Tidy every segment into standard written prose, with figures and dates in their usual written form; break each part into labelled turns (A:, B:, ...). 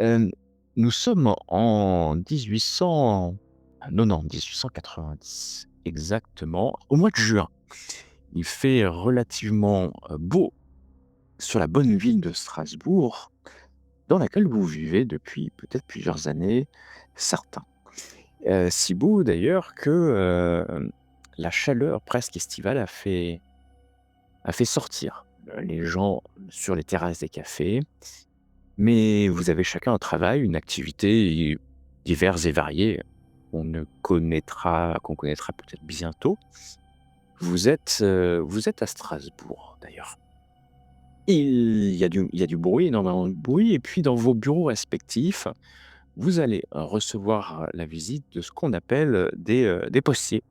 A: Hem, Nous sommes en 1890 exactement, au mois de juin. Il fait relativement, beau sur la bonne ville de Strasbourg, dans laquelle vous vivez depuis peut-être plusieurs années, certains. Si beau d'ailleurs que, la chaleur presque estivale a fait sortir, les gens sur les terrasses des cafés. Mais vous avez chacun un travail, une activité diverses et variées qu'on connaîtra peut-être bientôt. Vous êtes à Strasbourg d'ailleurs. Il y a du bruit, énormément de bruit et puis dans vos bureaux respectifs, vous allez recevoir la visite de ce qu'on appelle, des postiers,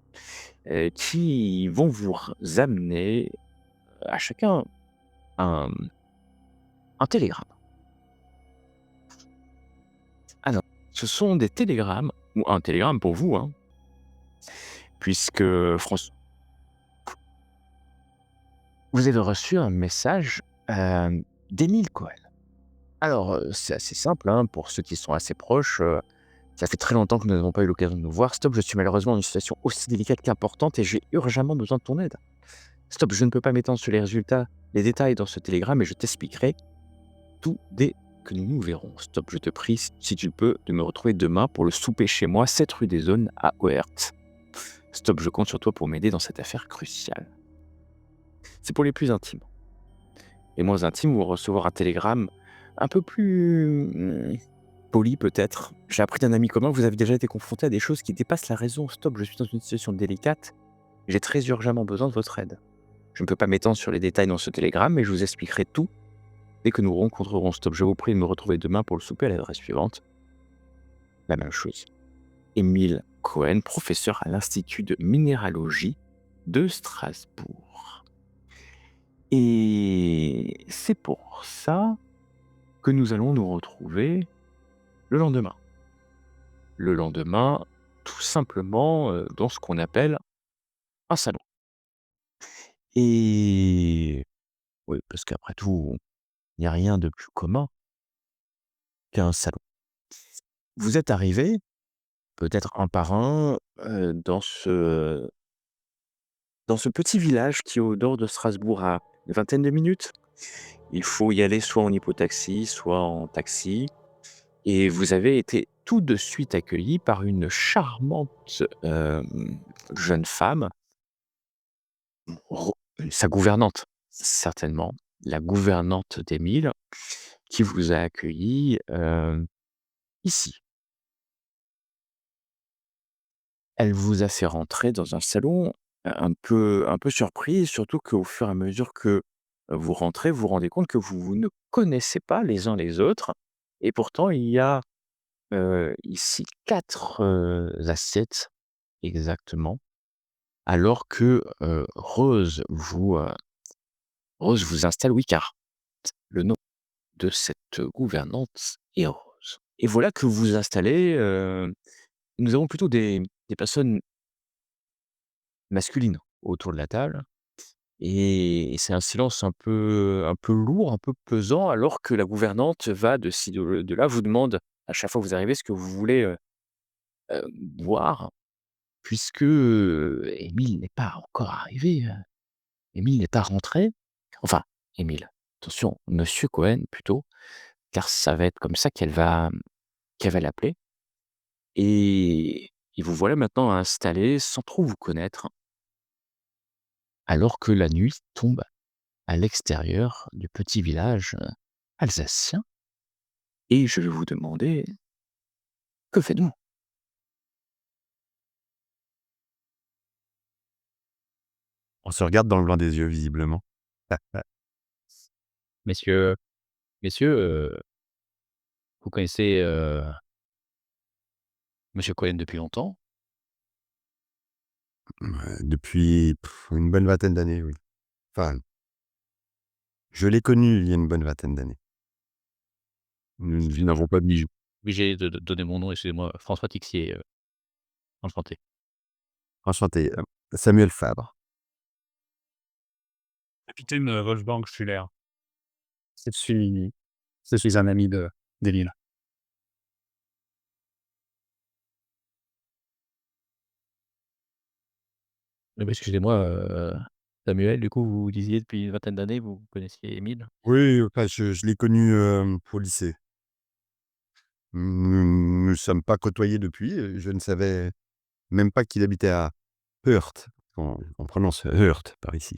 A: qui vont amener à chacun un un télégramme. Alors, ce sont des télégrammes ou un télégramme pour vous, hein, puisque Franç vous avez reçu un message, d'Émile Cohen. Alors, c'est assez simple, hein, pour ceux qui sont assez proches, ça fait très longtemps que nous n'avons pas eu l'occasion de nous voir. Stop, je suis malheureusement dans une situation aussi délicate qu'importante et j'ai urgemment besoin de ton aide. Stop, je ne peux pas m'étendre sur les résultats, les détails dans ce télégramme et je t'expliquerai tout dès que nous nous verrons. Stop, je te prie, si tu le peux, de me retrouver demain pour le souper chez moi, 7 rue des Aulnes à Oert. Stop, je compte sur toi pour m'aider dans cette affaire cruciale. C'est pour les plus intimes. Les moins intimes vont recevoir un télégramme un peu plus, poli peut-être. J'ai appris d'un ami commun que vous avez déjà été confronté à des choses qui dépassent la raison. Stop, je suis dans une situation délicate. J'ai très urgemment besoin de votre aide. Je ne peux pas m'étendre sur les détails dans ce télégramme, mais je vous expliquerai tout dès que nous rencontrerons. Stop, je vous prie de me retrouver demain pour le souper à l'adresse suivante. La même chose. Émile Cohen, professeur à l'Institut de minéralogie de Strasbourg. Et c'est pour ça que nous allons nous retrouver le lendemain. Le lendemain, tout simplement, dans ce qu'on appelle un salon. Et oui, parce qu'après tout, il n'y a rien de plus commun qu'un salon. Vous êtes arrivés, peut-être un par un, dans ce petit village qui est au nord de Strasbourg, à une vingtaine de minutes. Il faut y aller soit en hippotaxi, soit en taxi. Et vous avez été tout de suite accueillis par une charmante, jeune femme, ro sa gouvernante, certainement, la gouvernante d'Émile, qui vous a accueillis, ici. Elle vous a fait rentrer dans un salon, un peu surpris, surtout qu'au fur et à mesure que vous rentrez, vous vous rendez compte que vous ne connaissez pas les uns les autres et pourtant il y a, ici 4 assiettes exactement, alors que, Rose vous installe, oui, car le nom de cette gouvernante est Rose. Et voilà que vous vous installez, nous avons plutôt des personnes masculines autour de la table et c'est un silence un peu lourd, un peu pesant, alors que la gouvernante va de ci de là, vous demande à chaque fois que vous arrivez ce que vous voulez, boire puisque, Émile n'est pas encore arrivé, Émile n'est pas rentré. Enfin, Émile, attention, monsieur Cohen plutôt, car ça va être comme ça qu'elle va l'appeler et vous voilà maintenant installés sans trop vous connaître, alors que la nuit tombe à l'extérieur du petit village, alsacien et je vais vous demander: que faites-vous?
B: On se regarde dans le blanc des yeux visiblement.
C: Messieurs messieurs, vous connaissez, monsieur Cohen depuis longtemps?
B: Depuis une bonne vingtaine d'années, oui. Enfin, je l'ai connu il y a une bonne vingtaine d'années. Nous n'avons pas de bijoux.
C: Obligé de donner mon nom, excusez-moi, François Tixier, enchanté.
B: Enchanté, Samuel Fabre.
D: Capitaine, Wolfgang Schüler. Je suis je suis un ami de d'Émile.
C: Excusez-moi, Samuel, du coup, vous disiez depuis une vingtaine d'années, vous connaissiez Émile?
B: Oui, enfin, je l'ai connu, au lycée. Nous ne sommes pas côtoyés depuis, je ne savais même pas qu'il habitait à Heurt. On prononce Heurt par ici.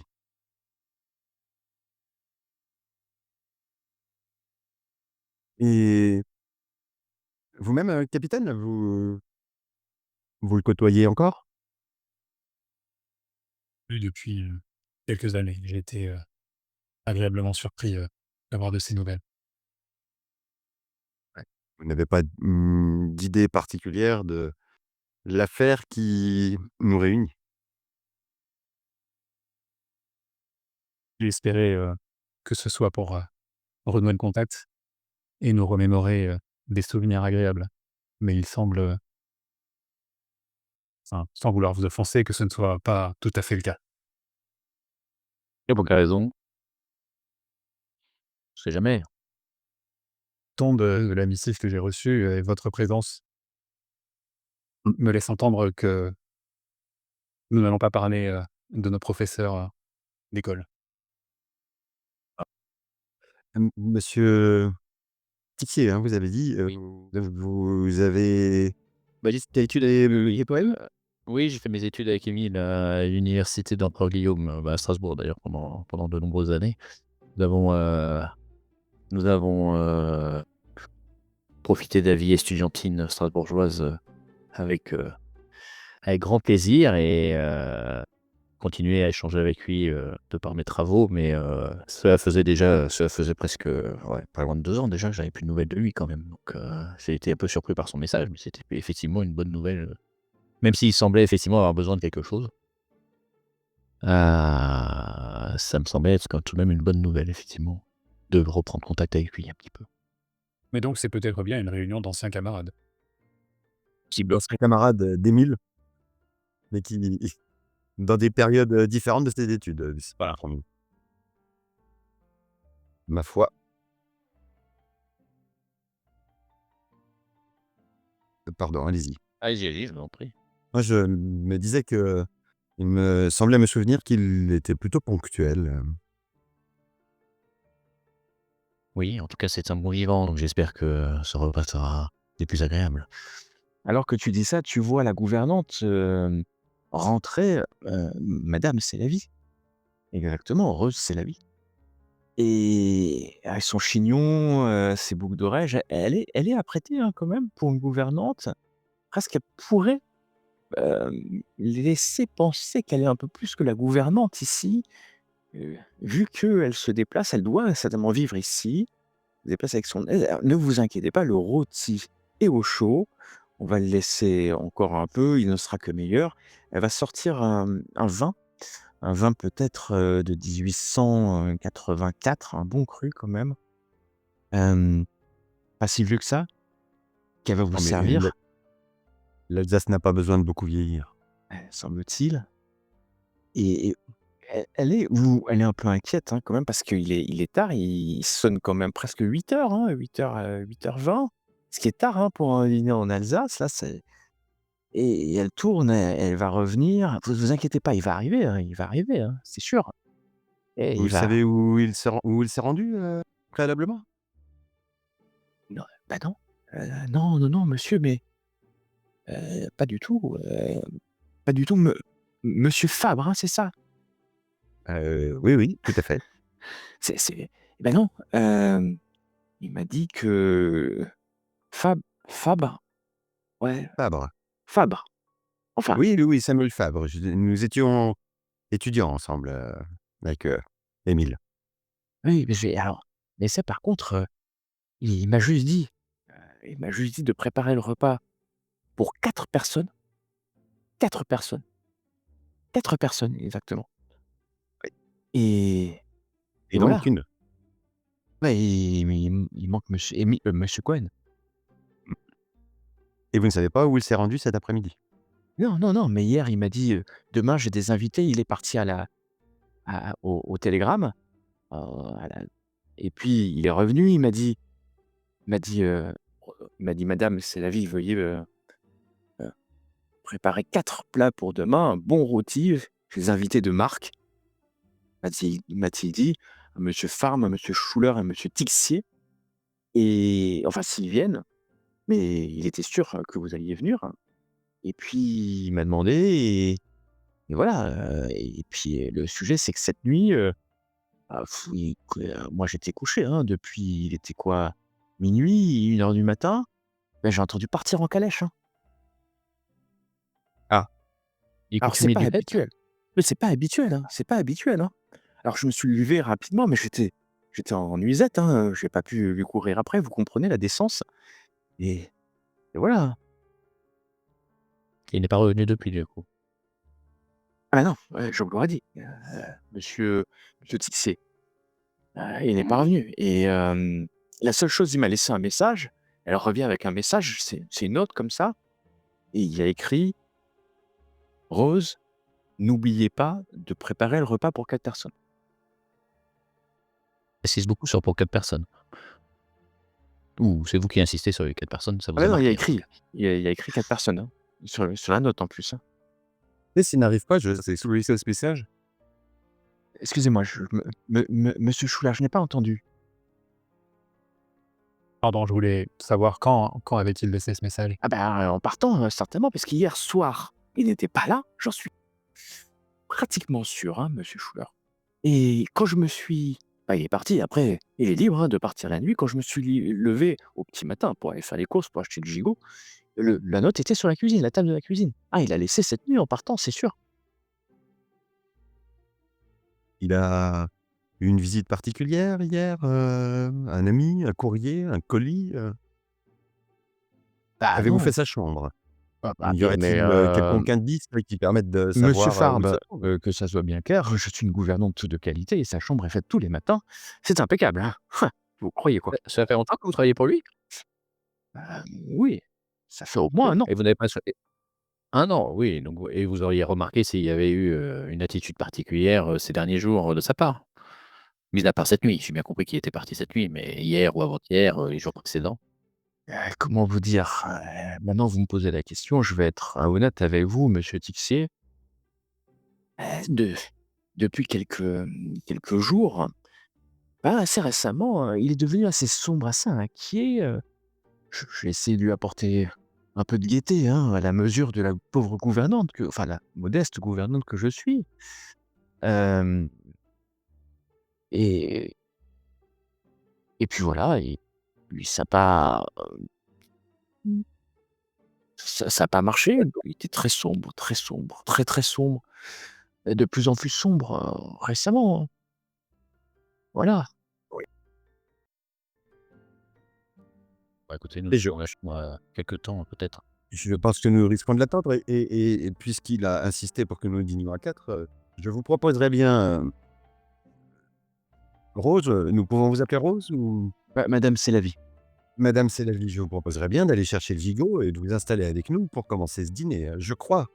B: Et vous-même, capitaine, vous le côtoyez encore?
D: Oui, depuis, quelques années. J'ai été, agréablement surpris, d'avoir de ces nouvelles.
B: Ouais. Vous n'avez pas, d'idée particulière de l'affaire qui nous réunit?
D: J'ai espéré, que ce soit pour, renouer le contact et nous remémorer, des souvenirs agréables. Mais il semble, enfin, sans vouloir vous offenser, que ce ne soit pas tout à fait le cas.
C: Et pour quelle raison? On sait jamais.
D: Ton de la missive que j'ai reçue et votre présence me laisse entendre que nous n'allons pas parler, de nos professeurs, d'école.
B: Monsieur Tixier, hein, vous avez dit,
C: Oui.
B: vous avez quelle étude avez poème?
C: Oui, j'ai fait mes études avec Émile à l'université d'Empereur Guillaume, à Strasbourg d'ailleurs pendant de nombreuses années. Nous avons, heu, nous avons, profité de la vie estudiantine strasbourgeoise, avec, avec grand plaisir et continué à échanger avec lui, de par mes travaux, mais cela faisait presque, ouais, pas loin de 2 ans déjà que j'avais plus de nouvelles de lui quand même, donc j'ai été un peu surpris par son message, mais c'était effectivement une bonne nouvelle, même s'il semblait effectivement avoir besoin de quelque chose. Ça me semblait être quand tout de même une bonne nouvelle effectivement, de reprendre contact avec lui un petit peu.
D: Mais donc c'est peut-être bien une réunion d'anciens camarades.
B: L'ancien camarade, d'Émile, mais qui dans des périodes, différentes de ses études,
C: Voilà.
B: ma foi. Pardon, allez-y.
C: Allez-y, allez-y, je vous en prie.
B: Moi, je me disais que il me semblait me souvenir qu'il était plutôt ponctuel,
C: Oui, en tout cas c'est un bon vivant, donc j'espère que ce repas sera des plus agréables.
A: Alors que tu dis ça, tu vois la gouvernante, rentrer, madame, c'est la vie. Exactement, Rose, c'est la vie et avec son chignon, ses boucles d'oreilles, elle est apprêtée, hein, quand même pour une gouvernante. Presque elle pourrait, laisser penser qu'elle est un peu plus que la gouvernante ici, vu qu'elle se déplace, elle doit certainement vivre ici, se déplace avec son aile. Alors ne vous inquiétez pas, le rôti est au chaud. On va le laisser encore un peu, il ne sera que meilleur. Elle va sortir un vin peut-être, de 1884, un bon cru quand même, hem, pas si vieux que ça, qu'elle va vous
B: non mais
A: servir,
B: l'Alsace n'a pas besoin de beaucoup vieillir.
A: semble-t-il et elle est un peu inquiète, hein, quand même parce qu'il est tard, il sonne quand même presque 8 heures, hein, 8:00, 8:20, ce qui est tard, hein, pour un dîner en Alsace, là, c'est et elle tourne, elle va revenir. Vous inquiétez pas, il va arriver, hein, c'est sûr et
B: Vous
A: il va
B: savez où il s'est rendu, préalablement?
A: non, bah, non, non, non, non, monsieur, mais pas du tout, pas du tout, monsieur Fabre, hein, c'est ça?
B: Oui, oui, tout à fait.
A: C'est bah, non, il m'a dit que Fab Fabre, ouais,
B: Fabre.
A: Fabre, enfin,
B: Oui, oui, oui, Samuel Fabre. Nous étions étudiants ensemble, avec, Émile.
A: oui, mais j'ai alors mais ça par contre, il m'a juste dit, il m'a juste dit de préparer le repas pour 4 personnes, 4 personnes, 4 personnes exactement
B: Oui.
A: et
B: Et
A: voilà.
B: donc une.
A: Ouais, il manque monsieur Cohen.
B: Et vous ne savez pas où il s'est rendu cet après-midi?
A: Non, non, non, mais hier il m'a dit, «Demain j'ai des invités». Il est parti à la à au télégramme, à la et puis il est revenu, il m'a dit, il m'a dit: «Madame, c'est la vie, veuillez, préparer 4 plats pour demain, un bon rôti». les invités de marque m'a-t-il dit, à monsieur Farm, à monsieur Schuller, à monsieur Tixier et enfin s'ils viennent, mais il était sûr, que vous alliez venir et puis il m'a demandé et voilà, et puis, le sujet c'est que cette nuit, moi j'étais couché, hein, depuis il était quoi? 00:00, 1 heure du matin, ben j'ai entendu partir en calèche, hein.
B: Ah,
C: Il
A: Alors
C: couchait
A: c'est pas
C: mi-du-net?
A: habituel, mais c'est pas habituel, hein, c'est pas habituel, hein. Alors je me suis levé rapidement, mais j'étais en nuisette, hein, j'ai pas pu lui courir après, vous comprenez la décence et et voilà.
C: Il n'est pas revenu depuis, du coup.
A: Ah bah non, ouais, je vous l'aurais dit, monsieur monsieur Tixier, il n'est pas revenu et la seule chose, il m'a laissé un message, elle revient avec un message, c'est une note comme ça et il y a écrit: «Rose, n'oubliez pas de préparer le repas pour 4 personnes».
C: Insiste beaucoup sur pour 4 personnes. Ou c'est vous qui insistez sur les 4 personnes, ça
A: Ah
C: vous
A: bah
C: a
A: non,
C: marqué en tout cas.
A: il y a écrit 4 personnes, hein, sur la note en plus, hein.
B: et s'il n'arrive pas, je c'est sous le ce message?
A: Excusez-moi, je monsieur Schuller, je n'ai pas entendu.
D: Pardon, je voulais savoir quand avait-il laissé ce message?
A: Ah bah, en partant, certainement, parce qu'hier soir, il n'était pas là, j'en suis pratiquement sûr, hein, monsieur Schuller. Et quand je me suis bah, il est parti après, il est libre, hein, de partir la nuit. Quand je me suis levé au petit matin pour aller faire les courses, pour acheter le gigot, la note était sur la cuisine, la table de la cuisine. Ah, il l'a laissé cette nuit en partant, c'est sûr.
B: Il a eu une visite particulière hier, un ami, un courrier, un colis,
A: Bah
B: Avez-vous fait
A: non,
B: sa chambre? Y
A: bien mais
B: aurait-il, quelconque indice qui permette de
A: monsieur
B: savoir, où il se
A: Farbe,
B: trouve?
A: que ça soit bien clair, je suis une gouvernante de qualité et sa chambre est faite tous les matins. C'est impeccable, hein. Vous croyez quoi?
C: Ça fait longtemps que vous travaillez pour lui?
A: Oui, ça fait au moins
C: OK.
A: un an.
C: Et vous n'avez pas souhaité 1 an, oui, donc et vous auriez remarqué s'il y avait eu, une attitude particulière, ces derniers jours, de sa part? Mis à part cette nuit, j'ai bien compris qu'il était parti cette nuit, mais hier ou avant-hier, les jours précédents?
A: Comment vous dire? Maintenant vous me posez la question, je vais être, honnête avec vous, monsieur Tixier. De depuis quelques jours, bah, assez récemment, il est devenu assez sombre, assez inquiet, j'ai essayé de lui apporter un peu de gaieté, hein, à la mesure de la pauvre gouvernante enfin la modeste gouvernante que je suis. Hem et et puis voilà et puis ça a pas, mmh, ça a pas marché. Il était très sombre, très sombre, très, très sombre et de plus en plus sombre, récemment, hein. Voilà.
C: Bah, écoutez, nous
B: Et je
C: serons là chez moi quelque temps peut-être.
B: je pense que nous risquons de l'attendre et puisqu'il a insisté pour que nous dînions à 4, je vous proposerais bien, Rose, nous pouvons vous appeler Rose ou
A: Madame, c'est la vie.
B: Madame c'est la vie, je vous proposerais bien d'aller chercher le gigot et de vous installer avec nous pour commencer ce dîner. Je crois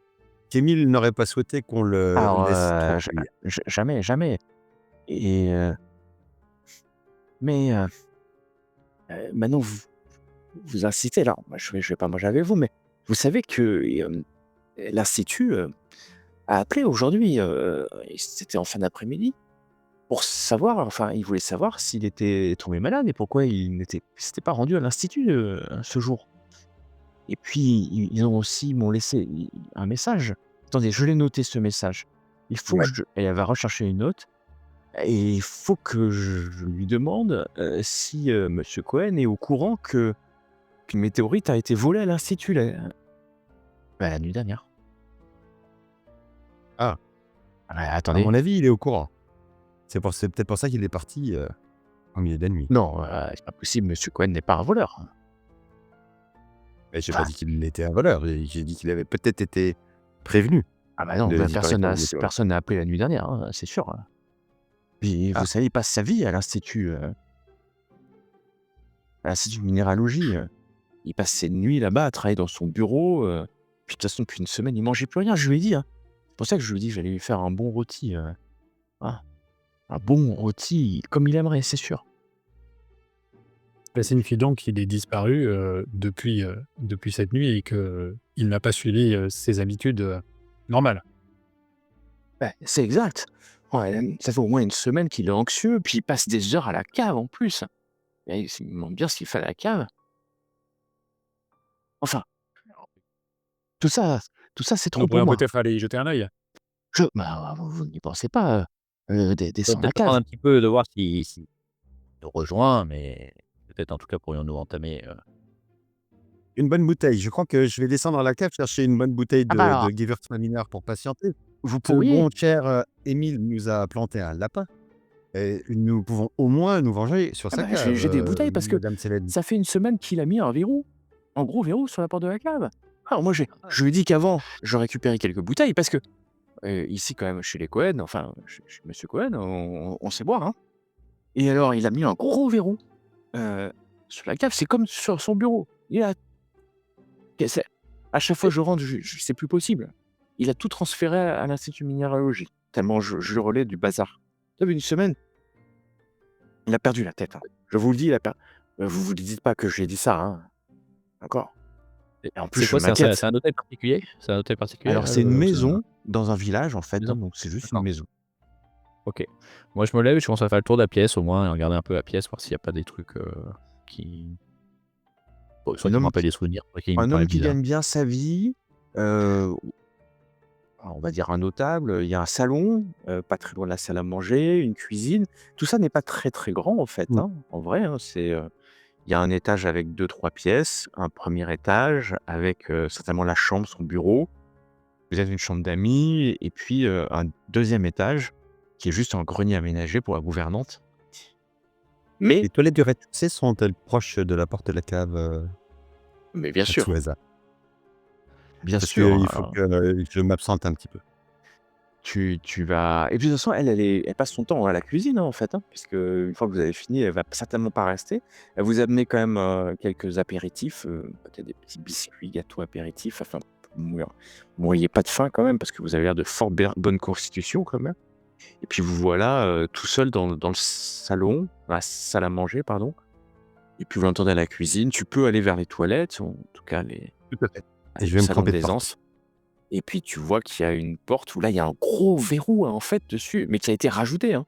B: qu'Émile n'aurait pas souhaité qu'on le
A: Alors,
B: laisse trop cuire.
A: jamais, jamais et mais maintenant vous incitez alors moi je vais pas manger avec vous, mais vous savez que, l'institut, a appelé aujourd'hui, et c'était en fin d'après-midi, pour savoir enfin, il voulait savoir s'il était tombé malade et pourquoi il s'était pas rendu à l'institut, ce jour et puis ils m'ont laissé un message. Attendez, je l'ai noté ce message. Il faut que
B: Ouais.
A: je Elle va rechercher une note et il faut que je lui demande, si, monsieur Cohen est au courant qu'une météorite a été volée à l'institut la nuit dernière.
B: Ah,
A: Ouais,
B: à
A: attendez.
B: mon avis, il est au courant. C'est peut-être pour ça qu'il est parti, au milieu de la nuit.
A: Non, c'est pas possible, monsieur Cohen n'est pas un voleur.
B: Mais j'ai pas
A: Enfin,
B: dit qu'il était un voleur, j'ai dit qu'il avait peut-être été prévenu
A: ah bah non,
B: de
A: bah
B: disparaître dans une météorite.
A: personne n'a appelé la nuit dernière, hein, c'est sûr, hein. Puis vous
B: Ah,
A: savez, il passe sa vie à l'institut de minéralogie, il passe ses nuits là-bas à travailler dans son bureau, puis de toute façon depuis une semaine, il mangeait plus rien, je lui ai dit, hein. C'est pour ça que je lui ai dit que j'allais lui faire un bon rôti, voilà, un bon rôti comme il aimerait, c'est sûr.
D: Bah, signifie donc qu'il est disparu, depuis cette nuit et qu'il n'a pas suivi, ses habitudes, normales.
A: Ouais, c'est exact. Ouais, ça fait au moins une semaine qu'il est anxieux, puis il passe des heures à la cave en plus. Et il se demande bien ce qu'il fait à la cave. Enfin, tout ça tout ça, c'est
D: Nous
A: trop pour
D: pourrions
A: moi.
D: peut-être aller y jeter un œil.
A: Bah, vous n'y pensez pas,
C: Faut
A: descends la
C: peut-être attendre
A: cave.
C: un petit peu de voir s'il nous rejoint, mais peut-être en tout cas pourrions-nous entamer,
B: Une bonne bouteille. Je crois que je vais descendre à la cave chercher une bonne bouteille
A: Ah bah,
B: de
A: alors,
B: Gewürztraminer pour patienter.
A: vous
B: Ce
A: pourriez.
B: bon cher, Émile nous a planté un lapin et nous pouvons au moins nous venger sur
A: Ah
B: sa
A: bah, j'ai
B: cave,
A: j'ai des bouteilles parce que
B: madame Célène.
A: ça fait une semaine qu'il a mis un verrou, un gros verrou sur la porte de la cave. Alors moi, je lui ai dit qu'avant, je récupérais quelques bouteilles parce que, ici quand même chez les Cohen, enfin chez monsieur Cohen, on sait boire, hein. Et alors il a mis un gros verrou, heu, sur la cave, c'est comme sur son bureau. Il a que c'est à chaque fois que je rentre, je c'est plus possible. Il a tout transféré à l'institut minéralogie, tellement je hurlais du bazar. Ça fait une semaine, il a perdu la tête, hein. Je vous le dis, il a per vous ne dites pas que j'ai dit ça, hein, d'accord? Et en plus,
C: c'est
A: je
C: quoi? C'est
A: m'inquiète.
C: un hôtel particulier? C'est un hôtel particulier,
A: Alors c'est une
C: ou c'est un
A: maison dans un village, en fait, hein,
C: maison?
A: donc c'est juste une
C: D'accord,
A: maison.
C: OK. Moi, je me lève et je commence à faire le tour de la pièce au moins et regarder un peu la pièce, voir s'il y a pas des trucs, qui bon, soit
A: Un
C: qui me
A: homme
C: rappellent
A: qui
C: des souvenirs, soit qui me
A: un
C: paraissent
A: homme qui
C: bizarres.
A: gagne bien sa vie, heu, on va dire un notable, il y a un salon, pas très loin de la salle à manger, une cuisine. Tout ça n'est pas très, très grand, en fait,
B: Mmh.
A: hein, en vrai, hein, il y a un étage avec deux trois pièces, un premier étage avec, certainement la chambre, son bureau, peut-être une chambre d'amis et puis, un deuxième étage qui est juste un grenier aménagé pour la gouvernante.
B: Les
A: Mais
B: toilettes du rez-de-chaussée sont-elles proches de la porte de la cave,
A: bien
B: à tout
A: sûr,
B: hasard?
A: bien
B: Parce
A: sûr,
B: qu'il faut
A: hein,
B: que, je m'absente un petit peu.
A: tu vas et puis de toute façon, elle passe son temps à la cuisine, hein, en fait, hein, puisque une fois que vous avez fini, elle va certainement pas rester. Elle vous a amené quand même, quelques apéritifs, peut-être des petits biscuits, gâteaux apéritifs afin de mourir vous mouriez pas de faim quand même, parce que vous avez l'air de fort bonne constitution quand même et puis vous voilà, tout seul dans le salon, dans la salle à manger, pardon et puis vous l'entendez à la cuisine. Tu peux aller vers les toilettes, en tout cas
B: Tout à fait. Et je
A: le
B: vais me
A: salon
B: tromper de porte.
A: d'aisance. Et puis tu vois qu'il y a une porte où là, il y a un gros verrou, hein, en fait, dessus, mais qui a été rajouté, hein.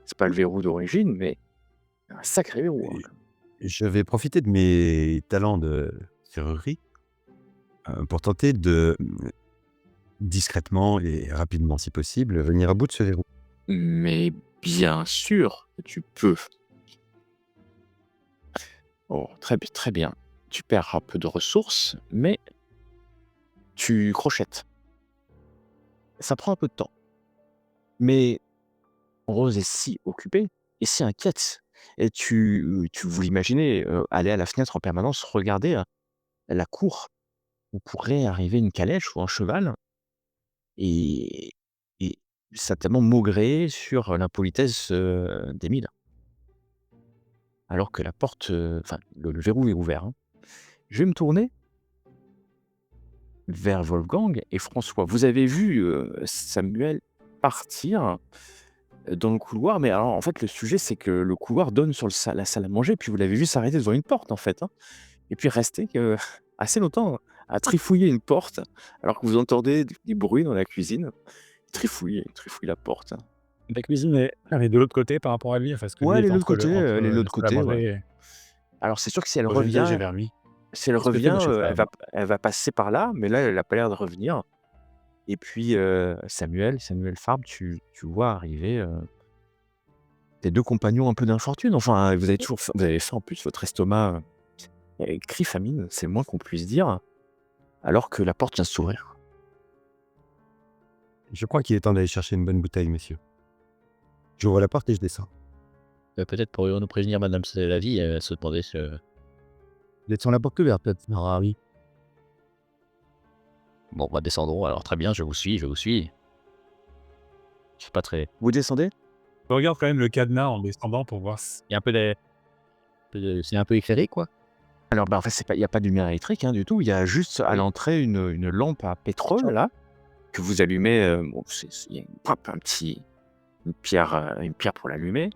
A: C'est pas le verrou d'origine, mais un sacré verrou, hein,
B: Et
A: quand même.
B: je vais profiter de mes talents de serrurerie, pour tenter de, discrètement et rapidement si possible, venir à bout de ce verrou.
A: Mais bien sûr que tu peux. Oh, très bien. Tu perds un peu de ressources, mais tu crochettes. Ça prend un peu de temps, mais Rose est si occupée et si inquiète et vous l'imaginez, aller à la fenêtre en permanence, regarder, la cour où pourrait arriver une calèche ou un cheval. Et et certainement maugréer sur l'impolitesse, d'Émile, alors que la porte, enfin le verrou est ouvert, hein. Je vais me tourner vers Wolfgang et François. Vous avez vu, Samuel partir, dans le couloir, mais alors en fait le sujet c'est que le couloir donne sur la salle à manger, puis vous l'avez vu s'arrêter devant une porte en fait, hein, et puis rester, assez longtemps à trifouiller une porte, alors que vous entendez des bruits dans la cuisine. Il trifouille la porte.
D: La cuisine elle est de l'autre côté par rapport à lui, parce que
A: Ouais,
D: lui
A: elle
D: est
A: est de l'autre
D: entre
A: côté, elle est de
D: la
A: l'autre
D: salle à
A: côté, ouais.
D: manger et
A: Alors c'est sûr que si elle
D: bon, je vais me diriger
A: revient
D: vers lui.
A: si elle
D: Qu'est-ce que fait
A: revient,
D: monsieur Sam?
A: elle va passer par là, mais là, elle a pas l'air de revenir et puis, Samuel Farb, tu vois arriver, tes 2 compagnons un peu d'infortune. Enfin, vous avez faim en plus, votre estomac, crie famine, c'est le moins qu'on puisse dire, alors que la porte vient de s'ouvrir.
B: Je crois qu'il est temps d'aller chercher une bonne bouteille, messieurs. J'ouvre la porte et je descends.
C: Peut-être pourrions-nous prévenir madame Sélavy, elle se demandait ce
B: Laissons la porte ouverte, peut-être. Ah oui.
C: bon, bah, descendons alors, très bien, je vous suis, je vous suis. Je suis pas très
A: Vous descendez?
D: Je regarde quand même le cadenas en descendant pour voir s
C: il y a un peu c'est un peu éclairé, quoi?
A: Alors, bah, en fait, c'est pas il y a pas de lumière électrique, hein, du tout. Il y a juste
C: Ah
A: à
C: oui,
A: l'entrée une lampe à pétrole là, que vous allumez, bon, il y a une pierre pour l'allumer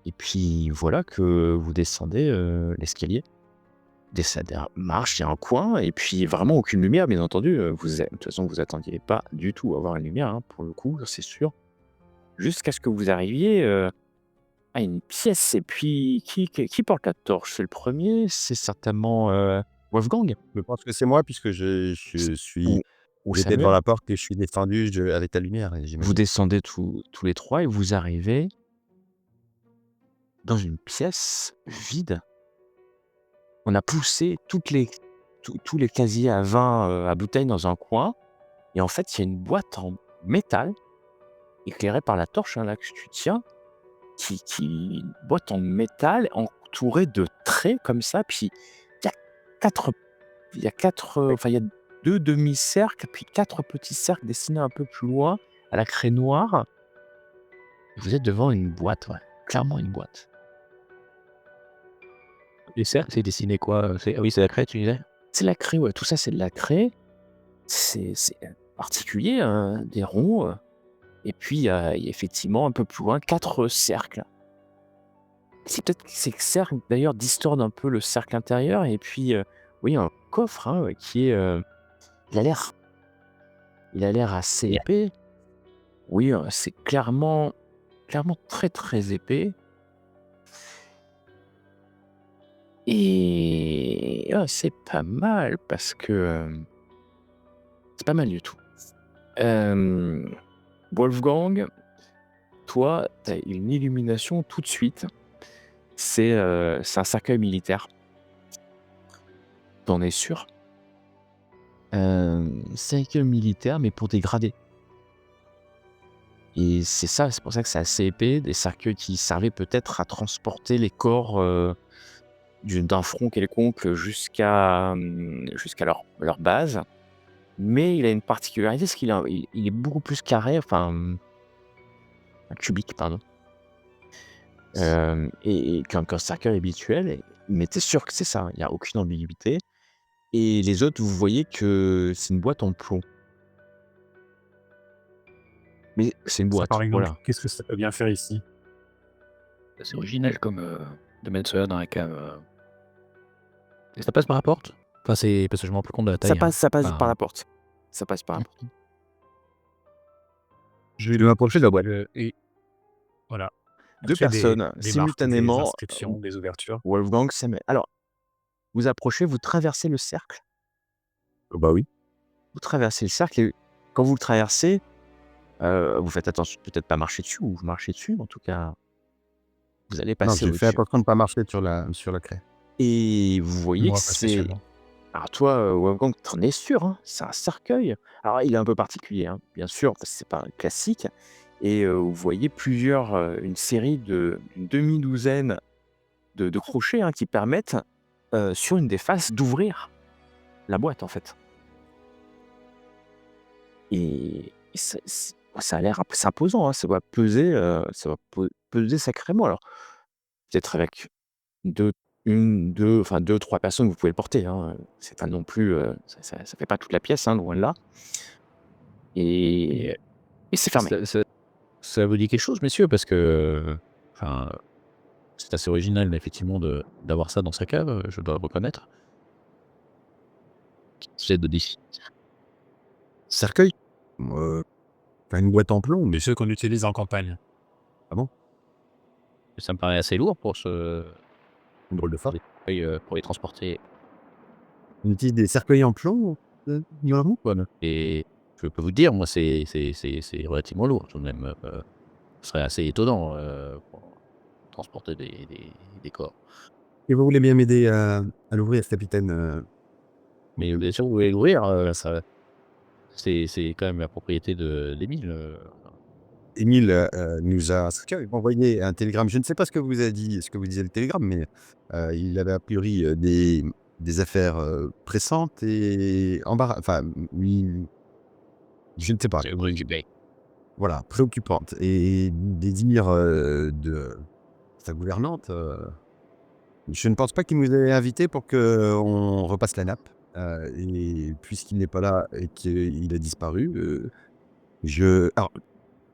A: et puis voilà que vous descendez, l'escalier des marches, il y a un coin et puis vraiment aucune lumière, bien entendu. De toute façon, vous attendiez pas du tout à voir une lumière, hein, pour le coup, c'est sûr. Jusqu'à ce que vous arriviez à une pièce et puis qui porte la torche? C'est le premier. C'est certainement Wolfgang
B: Je pense que c'est moi puisque
A: ou, ou
B: j'étais devant
A: Samuel.
B: la porte et je suis descendu avec la lumière,
A: Vous
B: j'imagine.
A: descendez tous les trois et vous arrivez dans une pièce vide. On a poussé tous les casiers à vin à bouteille dans un coin. Et en fait, il y a une boîte en métal, éclairée par la torche, hein, là, que tu tiens, une boîte en métal entourée de traits comme ça. Puis il y a 4 enfin, il y a 2 demi-cercles, puis 4 petits cercles dessinés un peu plus loin à la craie noire. Vous êtes devant une boîte, ouais, clairement une boîte.
C: Les cercles, c'est dessiné quoi? Ah oui, c'est la craie, tu disais?
A: C'est la craie, ouais, tout ça, c'est de la craie. C'est particulier, hein, des ronds, et puis il y a effectivement un peu plus loin 4 cercles. C'est peut-être que ces cercles d'ailleurs distordent un peu le cercle intérieur et puis, oui, un coffre, hein, qui est, il a l'air assez
C: Yeah.
A: épais. Oui, c'est clairement très, très épais et c'est pas mal parce que, c'est pas mal du tout. Hem, Wolfgang, toi, tu as une illumination tout de suite. C'est un cercueil militaire. Tu en es sûr? Cercueil militaire, mais pour des gradés. Et c'est pour ça que c'est assez épais, des cercueils qui servaient peut-être à transporter les corps, d'un front quelconque jusqu'à leur base. Mais il a une particularité, c'est qu'il est beaucoup plus carré, enfin, cubique, pardon, et qu'un cercueil habituel. Mais tu es sûr que c'est ça, il y a aucune ambiguïté. Et les autres, vous voyez que c'est une boîte en plomb. Mais c'est une
D: Ça,
A: boîte,
D: par exemple,
A: voilà.
D: qu'est-ce que ça peut bien faire ici?
C: C'est original comme, de mettre cela dans la cave, et ça passe par la porte? Enfin, c'est parce que je me rends plus compte de la taille, hein.
A: Ça passe par
C: Enfin,
A: la porte. Ça passe par la porte.
B: Je vais m'approcher de la boîte.
D: Et voilà.
A: 2
D: As-tu
A: personnes
D: des marques, des
A: simultanément,
D: inscriptions, des ouvertures?
A: Wolfgang, Samuel. Alors, vous approchez, vous traversez le cercle.
B: Bah oui.
A: Vous traversez le cercle et quand vous le traversez, vous faites attention, peut-être pas marcher dessus ou vous marchez dessus, en tout cas, vous allez
B: Non,
A: passer
B: j'ai fait
A: au-dessus
B: attention de ne pas marcher sur la craie.
A: et vous voyez que
D: Moi, pas
A: c'est
D: spécialement.
A: alors toi, Wolfgang, tu en es sûr, hein, c'est un cercueil. Alors il est un peu particulier, hein, bien sûr, parce que c'est pas un classique et vous voyez une série d'une demi-douzaine de crochets, hein, qui permettent, sur une des faces d'ouvrir la boîte, en fait. Et ça a l'air c'est imposant, hein, ça va peser sacrément. Alors, peut-être avec 2 1, 2, enfin 2-3 personnes, vous pouvez le porter, hein, c'est pas non plus, ça fait pas toute la pièce, hein, loin de là. Et
C: et
A: et c'est fermé.
C: ça vous dit quelque chose, messieurs? Parce que, enfin, c'est assez original effectivement d'avoir ça dans sa cave, je dois le reconnaître. C'est de d'ici.
B: Cercueil? Heu, Pas une boîte en plomb, mais
D: Ceux qu'on utilise en campagne.
B: ah bon?
C: Ça me paraît assez lourd
B: Une drôle de
C: pour
B: forme.
C: des feuilles, pour les transporter,
B: On utilise des cercueils en plomb, Guillermo?
C: et je peux vous dire, moi, c'est relativement lourd tout de même, ce serait assez étonnant, pour transporter des corps.
B: Et vous voulez bien m'aider à l'ouvrir, ce capitaine,
C: Mais bien sûr, vous pouvez l'ouvrir, ça c'est quand même la propriété d'Émile,
B: Émile, nous a envoyé un télégramme. Je ne sais pas ce que vous disait le télégramme, mais, il avait a priori, des affaires, pressantes et enfin, oui, je ne sais pas.
C: c'est occupé.
B: Voilà, préoccupante et des dires, de sa gouvernante, je ne pense pas qu'il nous ait invités pour qu'on repasse la nappe, et puisqu'il n'est pas là et qu'il a disparu, alors,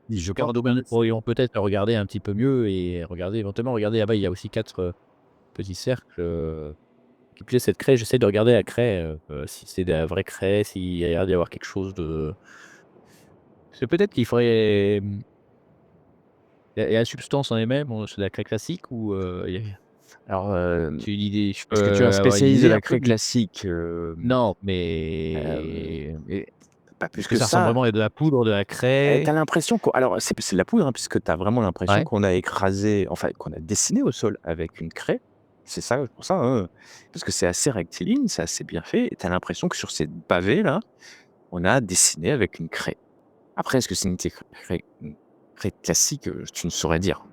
B: je pense
C: Garde nous pourrions peut-être regarder un petit peu mieux et regarder éventuellement, regardez là-bas, il y a aussi 4 petits cercles, qui plus est cette craie, j'essaie de regarder la craie, si c'est de la vraie craie, s'il y a l'air d'y avoir quelque chose de c'est peut-être qu'il faudrait, il y a la substance en elle-même, c'est de la craie classique ou, il y a
A: Alors,
C: tu une idée je
A: est-ce que tu es un
C: peux avoir une
A: spécialiste de
C: idée un
A: la
C: peu
A: craie
C: du
A: classique?
C: non,
A: Et pas plus
C: est-ce que
A: que
C: ça ressemble
A: ça.
C: vraiment à de la poudre, de la
A: Tu
C: craie?
A: l'impression qu'on alors c'est de la poudre, hein, puisque tu as vraiment l'impression
C: Ouais.
A: qu'on a écrasé, enfin qu'on a dessiné au sol avec une craie. C'est ça, pour ça, hein, parce que c'est assez rectiligne, c'est assez bien fait et tu as l'impression que sur ces pavés-là, on a dessiné avec une craie. Après, est-ce que c'est une craie classique? Tu ne saurais dire.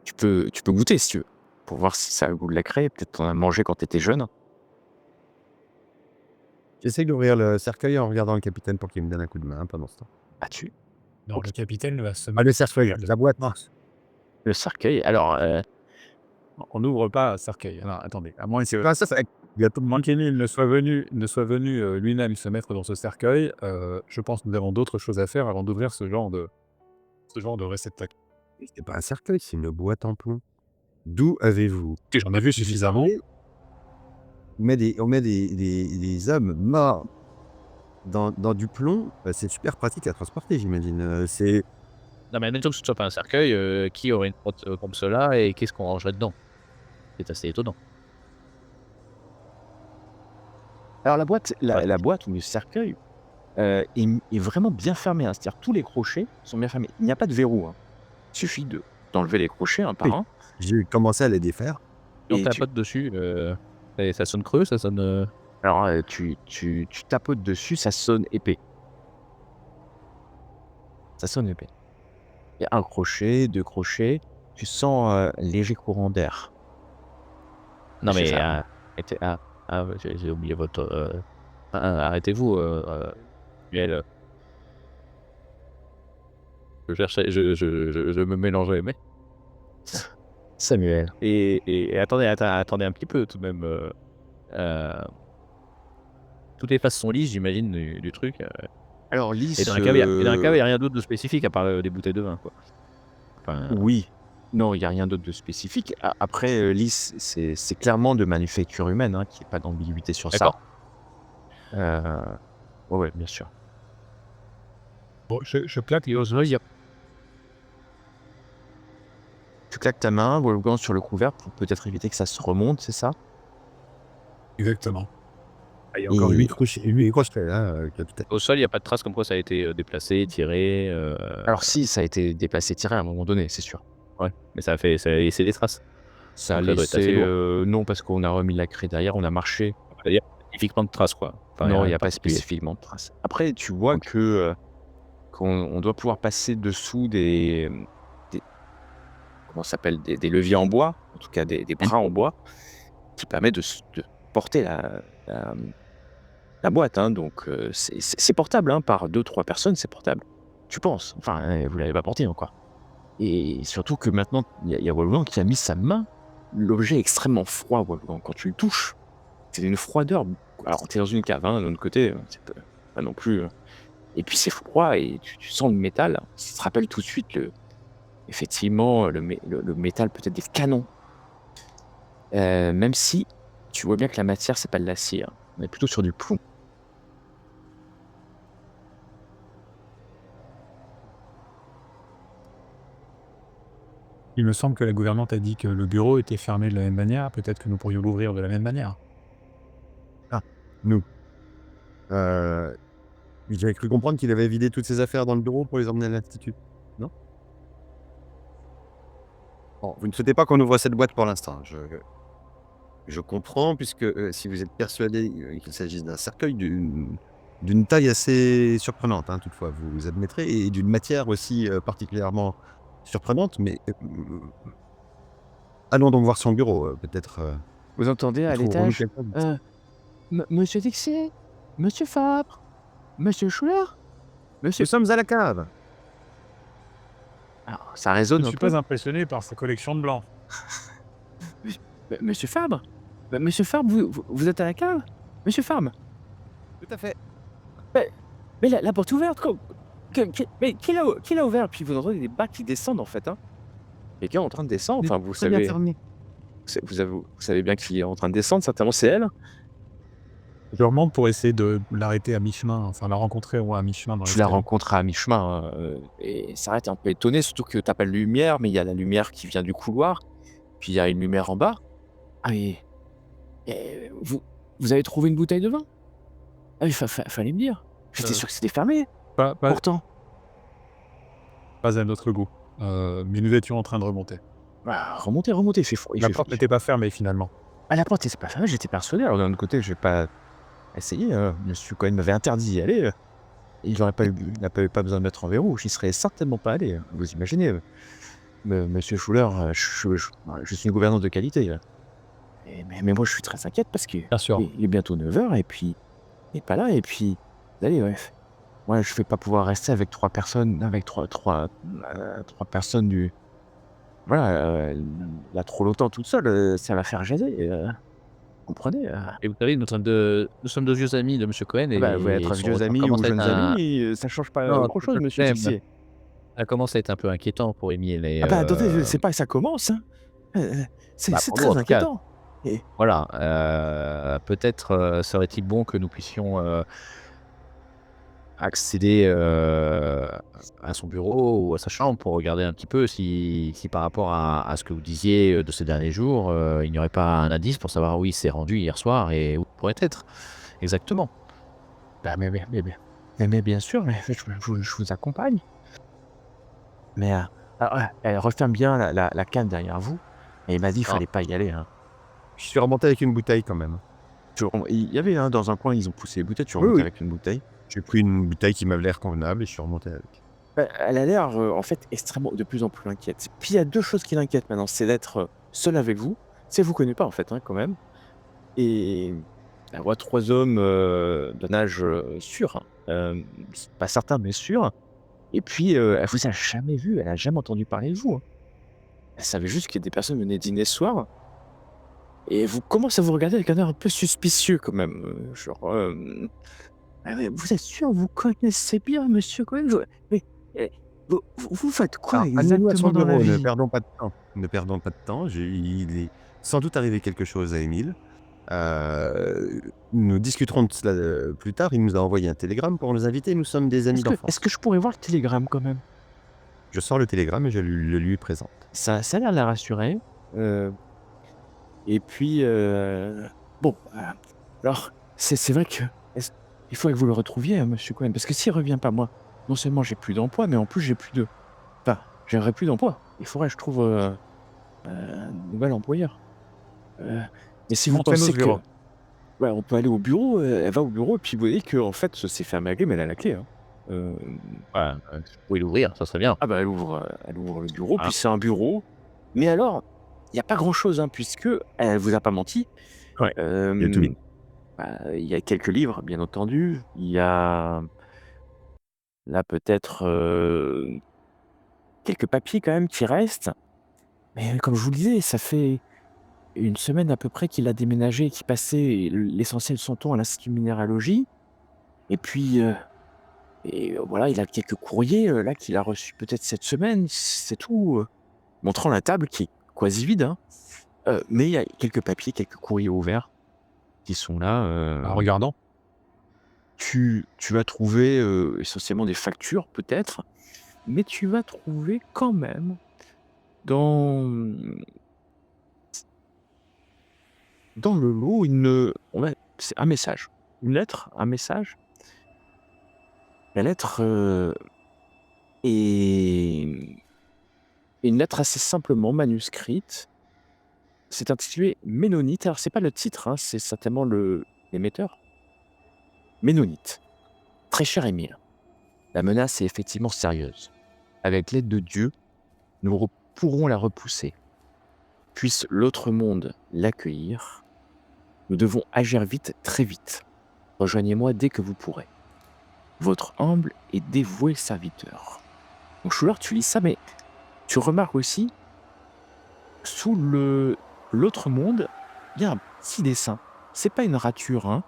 A: Tu peux goûter si tu veux, pour voir si ça a le goût de la craie. Peut-être tu en as mangé quand tu étais jeune.
B: J'essaie d'ouvrir le cercueil en regardant le capitaine pour qu'il me donne un coup de main pendant ce temps.
A: As-tu
D: Non,
A: OK.
D: le capitaine va se
B: Ah, le cercueil, la boîte.
A: Le cercueil, alors,
D: on n'ouvre pas un cercueil. Alors attendez, à moins que
B: Ah, ça, c'est gâteau de
D: Kenil ne soit venu, lui-même se mettre dans ce cercueil, je pense que nous avons d'autres choses à faire avant d'ouvrir ce genre de réceptacle.
B: c'est pas un cercueil, c'est une boîte en plomb. D'où avez-vous
D: Et j'en ai vu suffisamment.
B: On met des hommes morts dans du plomb, c'est super pratique à transporter, j'imagine, c'est
C: Non, mais admettons que ce soit pas un cercueil, qui aurait une grotte, comme cela et qu'est-ce qu'on rangerait dedans? C'est assez étonnant.
A: alors la boîte
C: Ouais.
A: la boîte ou le cercueil, est vraiment bien fermé, hein. C'est-à-dire tous les crochets sont bien fermés. Il n'y a pas de verrou, hein. Il suffit d'enlever les crochets un par
B: oui,
A: un
B: j'ai commencé à les défaire.
C: Si on
A: et tu
C: tapote dessus, et ça sonne creux, ça sonne,
A: alors, tu tapotes dessus, ça sonne épais. Ça sonne épais. Il y a 1 crochet, 2 crochets, tu sens, léger courant d'air.
C: non
A: C'est
C: mais,
A: ça.
C: ouais, j'ai oublié votre, arrêtez-vous, Muel, je cherchais je me mélangeais, mais
A: Samuel.
C: et attendez un petit peu tout de même, toutes les faces sont lisses j'imagine du truc,
A: Alors
C: et dans
A: lisse,
C: la cave il y a rien d'autre de spécifique à part, des bouteilles de vin, quoi. Enfin,
A: oui. Non, il y a rien d'autre de spécifique. Après, lisse, c'est clairement de manufacture humaine, hein, qu'il y ait pas d'ambiguïté sur ça.
C: d'accord.
A: Ouais, ouais, bien sûr.
D: Bon, je claque les oreilles.
A: Tu claques ta main, Wolfgang, sur le couvercle pour peut-être éviter que ça se remonte, c'est ça?
D: Exactement.
B: Ah, il y a encore
A: Et
B: 8 crochets, hein, capitaine.
C: Au sol, il y a pas de trace comme quoi ça a été, déplacé, tiré,
A: alors si, ça a été déplacé, tiré à un moment donné, c'est sûr.
C: ouais, mais ça a laissé des traces,
A: Ça a
C: donc ça doit être assez
A: laissé,
C: lourd.
A: non, parce qu'on a remis la craie derrière, on a marché.
C: C'est-à-dire spécifiquement de traces, quoi. Enfin, il y a
A: Non, il
C: rien
A: y
C: de
A: a pas
C: particulier.
A: spécifiquement de traces. Après, tu vois
C: OK.
A: que, qu'on doit pouvoir passer dessous des comment ça s'appelle? Des leviers en bois, en tout cas des
C: Mmh.
A: bras en bois, qui permettent de porter la, mmh, la boîte, hein, donc c'est portable, hein, par 2-3 personnes, c'est portable. Tu penses? Enfin, vous l'avez pas porté encore et surtout que maintenant, il y a Wolfgang qui a mis sa main. L'objet est extrêmement froid, Wolfgang, quand tu le touches. C'est une froideur, alors tu es dans une cave, hein, d'un autre côté, c'est pas non plus, et puis c'est froid et tu sens le métal. Ça te rappelle tout de suite effectivement, le métal, peut-être des canons. Même si tu vois bien que la matière, c'est pas de l'acier, hein. On est plutôt sur du plomb.
D: Il me semble que la gouvernante a dit que le bureau était fermé de la même manière. Peut-être que nous pourrions l'ouvrir de la même manière.
B: Ah, nous. Heu, J'avais cru comprendre qu'il avait vidé toutes ses affaires dans le bureau pour les emmener à l'institut. Non? Bon, vous ne souhaitez pas qu'on ouvre cette boîte pour l'instant. Je comprends puisque, si vous êtes persuadé, qu'il s'agisse d'un cercueil d'une taille assez surprenante, hein, toutefois, vous admettrez et d'une matière aussi, particulièrement surprenante, mais, allons donc voir son bureau, peut-être,
A: Vous entendez à
B: trouverons-nous
A: l'étage?
B: quelqu'un.
A: «Heu, monsieur Texier? Monsieur Fabre? Monsieur Schuller? Monsieur»
B: Nous sommes à la cave!
A: alors ça
D: Je ne
A: résonne un
D: suis
A: peu.
D: pas impressionné par sa collection de blancs.
A: Monsieur Fabre? Monsieur Fabre, vous êtes à la cave? Monsieur Fabre?
B: Tout à fait.
A: Mais mais la porte est ouverte, mais qui l'a ouvert? Puis vous entendez des pas qui descendent, en fait, hein. Quelqu'un est en train de descendre,
B: Il est
A: enfin, vous
B: très bien
A: savez.
B: fermé.
A: Vous savez bien qu'il est en train de descendre, certainement c'est elle.
D: Je remonte pour essayer de l'arrêter à mi-chemin, enfin la rencontrer au moins à mi-chemin dans
A: Tu la
D: l'escalier.
A: rencontres à mi-chemin, et elle s'arrête un peu étonnée, surtout que tu pas de lumière, mais il y a la lumière qui vient du couloir, puis il y a une lumière en bas. «Ah et vous avez trouvé une bouteille de vin? Ah oui, fallait me dire. J'étais
D: Heu,
A: sûr que c'était fermé,
D: pas pas
A: pourtant».
D: pas à notre goût, mais nous étions en train de remonter.
A: Bah, remontez,
D: La porte n'était pas fermée finalement.
A: Ah la porte était pas fermée, j'étais persuadé. Alors d'un autre côté, j'ai pas essayé, monsieur Cohen m'avait interdit d'y aller, il n'a pas besoin de mettre en verrou, j'y serais certainement pas allé, vous imaginez, monsieur Schuller, je suis une gouvernante de qualité, mais moi je suis très inquiète parce qu'il
D: Bien sûr.
A: est bientôt 9 heures et puis il est pas là et puis allez, bref, moi je vais pas pouvoir rester avec 3 personnes, avec 3 personnes du voilà, là trop longtemps toute seule, ça va faire jaser, comprenez,
C: Et vous savez, nous sommes de vieux amis de monsieur Cohen
A: Ah bah, vous
C: et
A: être
C: son
A: vieux
C: retour
A: amis ou
C: commence à être
A: jeunes
C: un
A: amis, ça change pas
C: non, tout
A: grand-chose,
C: à
A: monsieur
C: fait, même.
A: Tissier.
C: Ça commence à être un peu inquiétant pour Émile et
A: Ah bah, attendez, c'est pas que ça commence, hein. C'est
C: bah,
A: c'est
C: pour nous en
A: très
C: tout cas.
A: inquiétant et
C: Voilà, peut-être, serait-il bon que nous puissions, accéder, à son bureau ou à sa chambre pour regarder un petit peu si par rapport à ce que vous disiez, de ces derniers jours, il n'y aurait pas un indice pour savoir où il s'est rendu hier soir et où il pourrait être exactement.
A: bah, mais bien sûr, mais je vous accompagne. Mais, alors ouais, elle referme bien la canne derrière vous et il m'a dit: «Il
C: Ah,
A: fallait pas y aller, hein».
B: Je suis remonté avec une bouteille quand même.
A: Il y avait, hein, dans un coin, ils ont poussé les bouteilles, tu
B: Oui,
A: remontes
B: oui.
A: avec une bouteille.
B: J'ai pris une bouteille qui m'avait l'air convenable et je suis remonté avec.
A: Bah, elle a l'air, en fait, extrêmement de plus en plus inquiète. Puis il y a 2 choses qui l'inquiètent maintenant, c'est d'être, seule avec vous. Tu sais, elle vous connaît pas, en fait, hein, quand même et elle voit 3 hommes, d'un âge, sûr, hein, pas certain, mais sûr et puis, elle vous a jamais vu, elle a jamais entendu parler de vous, hein. Elle savait juste que des personnes venaient dîner ce soir et vous commence à vous regarder avec un air un peu suspicieux quand même, genre, «Ah ouais, vous êtes sûr, vous connaissez bien monsieur Cohen? Mais, eh, vous faites quoi
B: Alors, amenez-nous à son
A: exactement dans la
B: bureau, ne
A: vie?»
B: perdons pas de temps. Ne perdons pas de temps. Il est sans doute arrivé quelque chose à Émile. Nous discuterons de cela, plus tard. Il nous a envoyé un télégramme pour nous inviter. Nous sommes des amis
A: Est-ce que
B: d'enfance.
A: je pourrais voir le télégramme quand même?
B: Je sors le télégramme et je le lui présente.
A: Ça a l'air de la rassurer, heu et puis, bon, alors c'est vrai que il faudrait que vous le retrouviez, hein, monsieur Cohen, parce que s'il revient pas, moi, non seulement j'ai plus d'emploi, mais en plus j'ai plus de enfin, j'aurais plus d'emploi. Il faudrait que je trouve, un nouvel employeur, heu, mais si vous
D: Montrez-nous
A: pensez
D: ce
A: que
D: bureau.
A: ouais, on peut aller au bureau, elle va au bureau et puis vous voyez qu'en fait, c'est fermé à clé, mais elle a la clé, hein.
C: voilà, si vous pouvez l'ouvrir, ça serait bien.
A: Ah bah, elle ouvre le bureau, puis
C: Voilà.
A: c'est un bureau, mais alors, il y a pas grand-chose, hein, puisque elle vous a pas menti.
C: Ouais.
B: Il a tout mis.
A: Hem, il y a quelques livres, bien entendu. Il y a là, peut-être, quelques papiers quand même qui restent, mais comme je vous le disais, ça fait une semaine à peu près qu'il a déménagé et qu'il passait l'essentiel de son temps à l'Institut de minéralogie et puis, voilà, il a quelques courriers, là, qu'il a reçus peut-être cette semaine, c'est tout, montrant la table qui est quasi vide, hein. Mais il y a quelques papiers, quelques courriers ouverts qui sont là,
D: En regardant.
A: tu vas trouver, essentiellement des factures peut-être, mais tu vas trouver quand même dans, dans le lot c'est un message, une lettre, un message. La lettre, est une lettre assez simplement manuscrite. C'est intitulé Ménonite. Alors c'est pas le titre, hein, c'est certainement l'émetteur. Ménonite. Très cher Émile, la menace est effectivement sérieuse. Avec l'aide de Dieu, nous pourrons la repousser. Puisse l'autre monde l'accueillir. Nous devons agir vite, très vite. Rejoignez-moi dès que vous pourrez. Votre humble et dévoué serviteur. Donc Schuller, tu lis ça, mais tu remarques aussi, sous l'autre monde, il y a un petit dessin. C'est pas une rature, hein.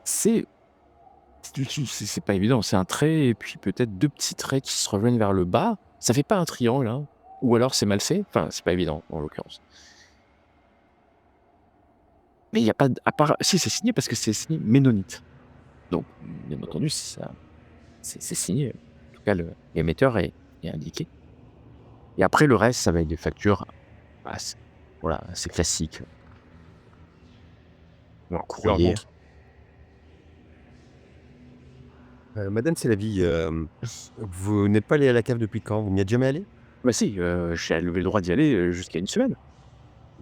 A: C'est pas évident, c'est un trait et puis peut-être 2 petits traits qui se rejoignent vers le bas. Ça fait pas un triangle, hein. ou alors c'est mal fait. Enfin, c'est pas évident, en l'occurrence. Mais il y a pas d à part si, c'est signé parce que c'est signé Ménonite. Donc, bien entendu, ça c'est signé, en tout cas l'émetteur est indiqué. Et après le reste, ça va être des factures, bah, c'est voilà, c'est classique, ou un
B: Genre
A: courrier.
B: montre. Madame, c'est la vie. Vous n'êtes pas allé à la cave depuis quand? Vous n'y êtes jamais allé?
A: Bah si, j'avais le droit d'y aller, jusqu'à une semaine.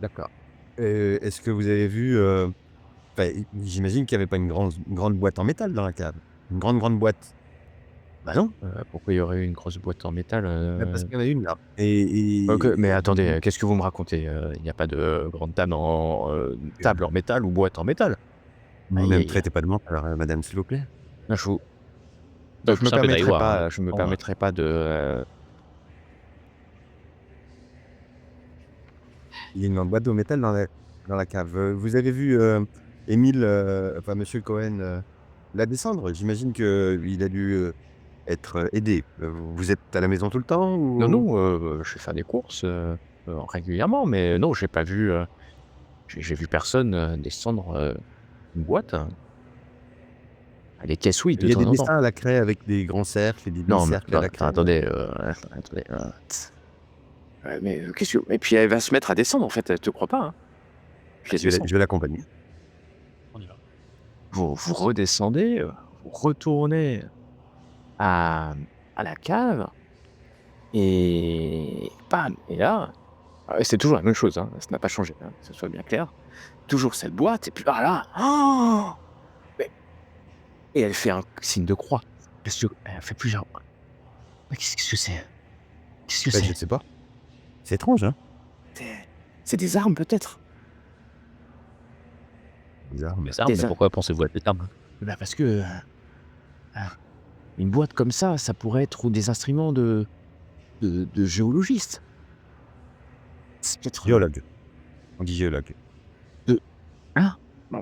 B: D'accord. Est-ce que vous avez vu, enfin, j'imagine qu'il y avait pas une grande boîte en métal dans la cave? Une grande boîte?
A: Bah non, pourquoi il y aurait eu une grosse boîte en métal,
B: Bah, parce qu'il y en a une là
A: OK, mais
B: et
A: attendez, qu'est-ce que vous me racontez? Il n'y a pas de grande table en métal ou boîte en métal?
B: ne
A: Aïe,
B: me
A: aïe,
B: traitez pas de menteur, madame, s'il vous plaît.
A: là je vous
C: Bah,
A: je
C: plus
A: me
C: simple d'aller
A: permettrai
C: voir,
A: pas je me
C: bon,
A: permettrai pas de,
B: Il y a une grande boîte de métal dans la cave. Vous avez vu, Émile, enfin monsieur Cohen, la descendre? J'imagine qu'il a dû, être, aidé. Vous êtes à la maison tout le temps
A: non,
B: ou?
A: non, je vais faire des courses, régulièrement, mais non, j'ai pas vu, j'ai vu personne, descendre, une boîte, hein. Les caisses, oui,
B: Il
A: de
B: y a des
A: temps en temps.
B: dessins à la craie avec des grands cercles et des
A: Non, mais
B: demi-cercles à la craie?
A: attendez, attendez, mais qu'est-ce que et puis elle va se mettre à descendre, en fait, elle te croit pas, hein. Puis elle descend.
B: Je vais l'accompagner.
D: On y va.
A: Vous redescendez, vous retournez à la cave et bam! Et là, c'est toujours la même chose, hein, ça n'a pas changé, hein, que ce soit bien clair. Toujours cette boîte et puis ah là! Oh! Mais et elle fait un signe de croix. Qu'est-ce que elle fait plusieurs mais qu'est-ce que c'est? Qu'est-ce que
B: Bah, je
A: c'est?
B: sais pas. C'est étrange, hein?
A: C'est c'est des armes peut-être?
B: Bizarre, mais
C: des armes,
A: Des
C: mais
A: ar
C: pourquoi pensez-vous à des armes?
A: Bah, parce que, une boîte comme ça pourrait être ou des instruments de géologistes. C'est peut-être,
B: géologue. On dit géologue.
A: de hein? Bah,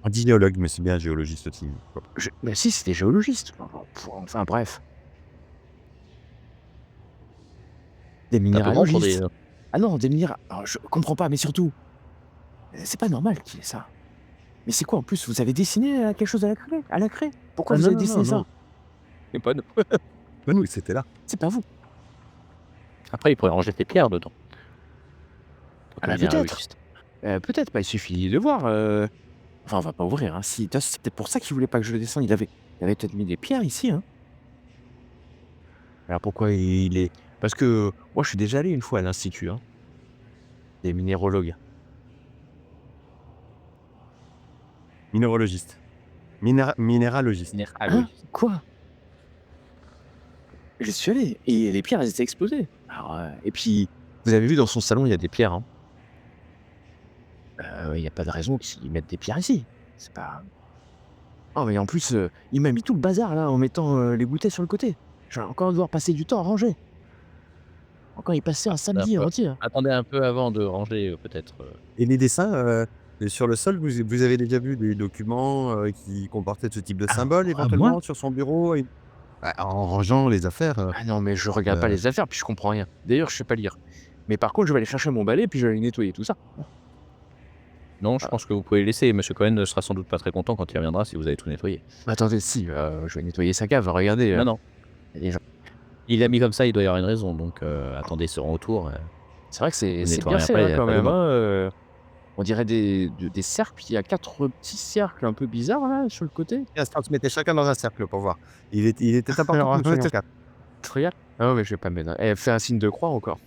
B: On dit géologue, mais c'est bien géologiste aussi.
A: mais si, c'est des géologistes. Enfin bref, des
C: C'est un peu grand pour
A: minéralogistes.
C: des,
A: Ah non, des minéra alors je comprends pas, mais surtout, c'est pas normal qu'il y ait ça. Mais c'est quoi en plus? Vous avez dessiné, quelque chose à la craie? À la craie? Pourquoi
B: Ah
A: vous
B: non,
A: avez
B: non, non,
A: dessiné
B: non.
A: ça?
C: c'est pas
B: Bah, nous, c'était là.
A: C'est pas vous.
C: après, il pourrait ranger ses pierres dedans.
A: Ah
C: Quand
A: bah
C: on est un
A: peut-être.
C: logiste.
A: Peut-être, bah, il suffit de voir, enfin on va pas ouvrir, hein. Si c'est peut-être pour ça qu'il voulait pas que je le descende. Il avait peut-être mis des pierres ici, hein. Alors pourquoi il est parce que moi je suis déjà allé une fois à l'institut, hein, des minéralogues.
B: Minéralogiste. Minéralogiste.
A: Hein? Quoi? J'y suis allé et les pierres elles étaient exposées. Alors, et puis vous avez vu dans son salon il y a des pierres, hein. Il y a pas de raison qu'ils mettent des pierres ici. C'est pas oh mais en plus, il m'a mis tout le bazar là en mettant, les bouteilles sur le côté. Je vais encore devoir passer du temps à ranger. Encore y passer un
C: Un
A: samedi
C: peu
A: entier.
C: attendez un peu avant de ranger, peut-être,
B: Et les dessins, sur le sol, vous avez déjà vu des documents, qui comportaient ce type de symbole
A: Moi?
B: éventuellement sur son bureau et bah, en rangeant les affaires,
A: Ah non, mais je regarde pas
B: heu
A: les affaires, puis je comprends rien. D'ailleurs, je sais pas lire. Mais par contre, je vais aller chercher mon balai, puis je vais aller nettoyer tout ça.
C: non, je pense que vous pouvez laisser. Monsieur Cohen ne sera sans doute pas très content quand il reviendra si vous avez tout nettoyé.
A: Bah, attendez, si, je vais nettoyer sa cave, regardez,
C: Non, non,
A: il y a des gens
C: il l'a mis comme ça, il doit y avoir une raison, donc attendez son retour,
A: c'est vrai que c'est
C: vous
A: bien
C: nettoierez
A: fait,
C: après, il
A: hein,
C: y a
A: quand
C: pas de
A: même,
C: mal.
A: hein, on dirait des cercles, il y a 4 petits cercles un peu bizarres là, sur le côté.
B: 15 on se mettait chacun dans un cercle pour voir. Il était important
A: Alors,
B: que nous soyons 4.
A: tu regardes? Ah non, mais je vais pas me mettre elle fait un signe de croix encore.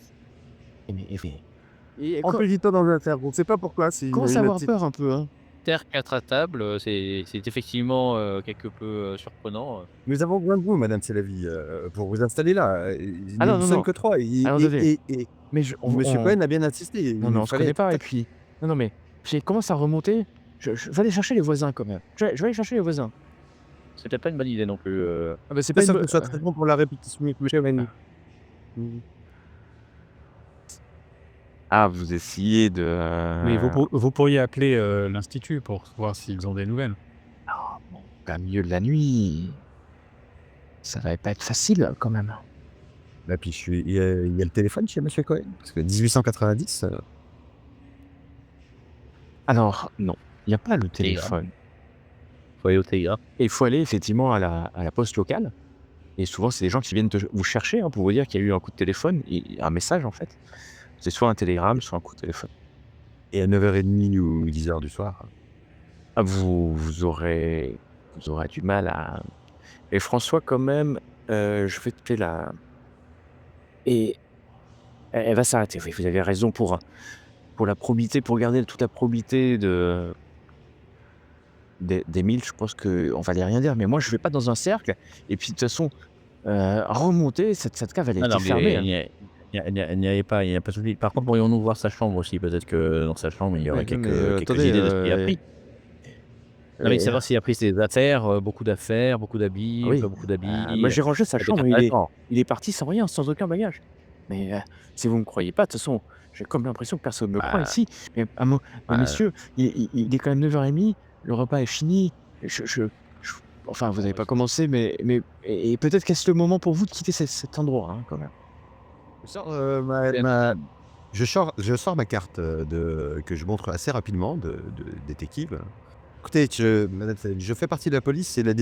A: Et
B: Empêche-toi dans un cercle, on ne sait pas pourquoi, c'est
A: commence à avoir peur un peu, hein.
C: Terre 4 à table, c'est effectivement, quelque peu, surprenant.
B: Nous avons besoin de vous, madame, c'est la vie, pour vous installer là,
A: Ah
B: nous
A: non,
B: ne
A: non,
B: sommes
A: non.
B: que 3
A: Alors attendez,
B: et
A: mais
B: monsieur Cohen a bien insisté, il
A: non, mais
B: nous
A: on se
B: fallait
A: connaît
B: être
A: pas et
B: 4.
A: puis non, non, mais puis elle commence à remonter. Je vais aller chercher les voisins quand même. Je vais aller chercher les voisins.
C: C'est peut-être pas une bonne idée non plus,
A: Ah bah, c'est pas
B: Peut-être
A: une
B: ça
A: bo
B: vous soit très bon pour la répétition, monsieur Cohen.
A: ah, vous essayez de,
D: Mais vous pourriez appeler, l'institut pour voir s'ils ont des nouvelles.
A: ah bon, plein milieu de la nuit, ça va pas être facile quand même.
B: là, puis il y a le téléphone chez monsieur Cohen? Parce que 1890,
A: Alors non, il y a pas le
C: Télégramme.
A: téléphone
C: Faut aller au télégraphe.
A: et il faut aller effectivement à la poste locale et souvent, c'est des gens qui viennent te vous chercher, hein, pour vous dire qu'il y a eu un coup de téléphone et un message, en fait. C'est soit un télégramme, soit un coup de téléphone.
B: et à 9h30 ou 10h du soir.
A: Ah vous aurez du mal à et François quand même, je vais te la et elle va s'arrêter. Oui, vous avez raison pour la probité, pour garder toute la probité d'Émile, je pense qu'on va aller rien dire. Mais moi, je vais pas dans un cercle et puis de toute façon, remonter, cette cave, elle a
C: Non,
A: été
C: non,
A: fermée,
C: mais
A: hein.
C: il n'y avait pas de souci. Par contre, pourrions-nous voir sa chambre aussi? Peut-être que dans sa chambre, il y aurait
A: Ouais, non mais,
C: quelques
A: attendez,
C: idées de ce qu'il a pris. Non, mais
A: et
C: savoir s'il a pris ses affaires, beaucoup d'habits,
A: oui,
C: pas beaucoup
A: moi,
C: d'habits,
A: j'ai rangé sa
C: ça peut être
A: chambre,
C: intéressant.
A: il est parti sans rien, sans aucun bagage. Mais, si vous me croyez pas, de toute façon, j'ai comme l'impression que personne me croit
C: Bah,
A: ici. Mais à mo mais
C: bah,
A: messieurs, il est quand même 9h30, le repas est fini. Je enfin, vous avez pas commencé, mais peut-être qu'est-ce le moment pour vous de quitter cet endroit, hein, quand même.
B: Je sors, je sors ma carte, que je montre assez rapidement de détective. Écoutez, madame Salem, je fais partie de la police et la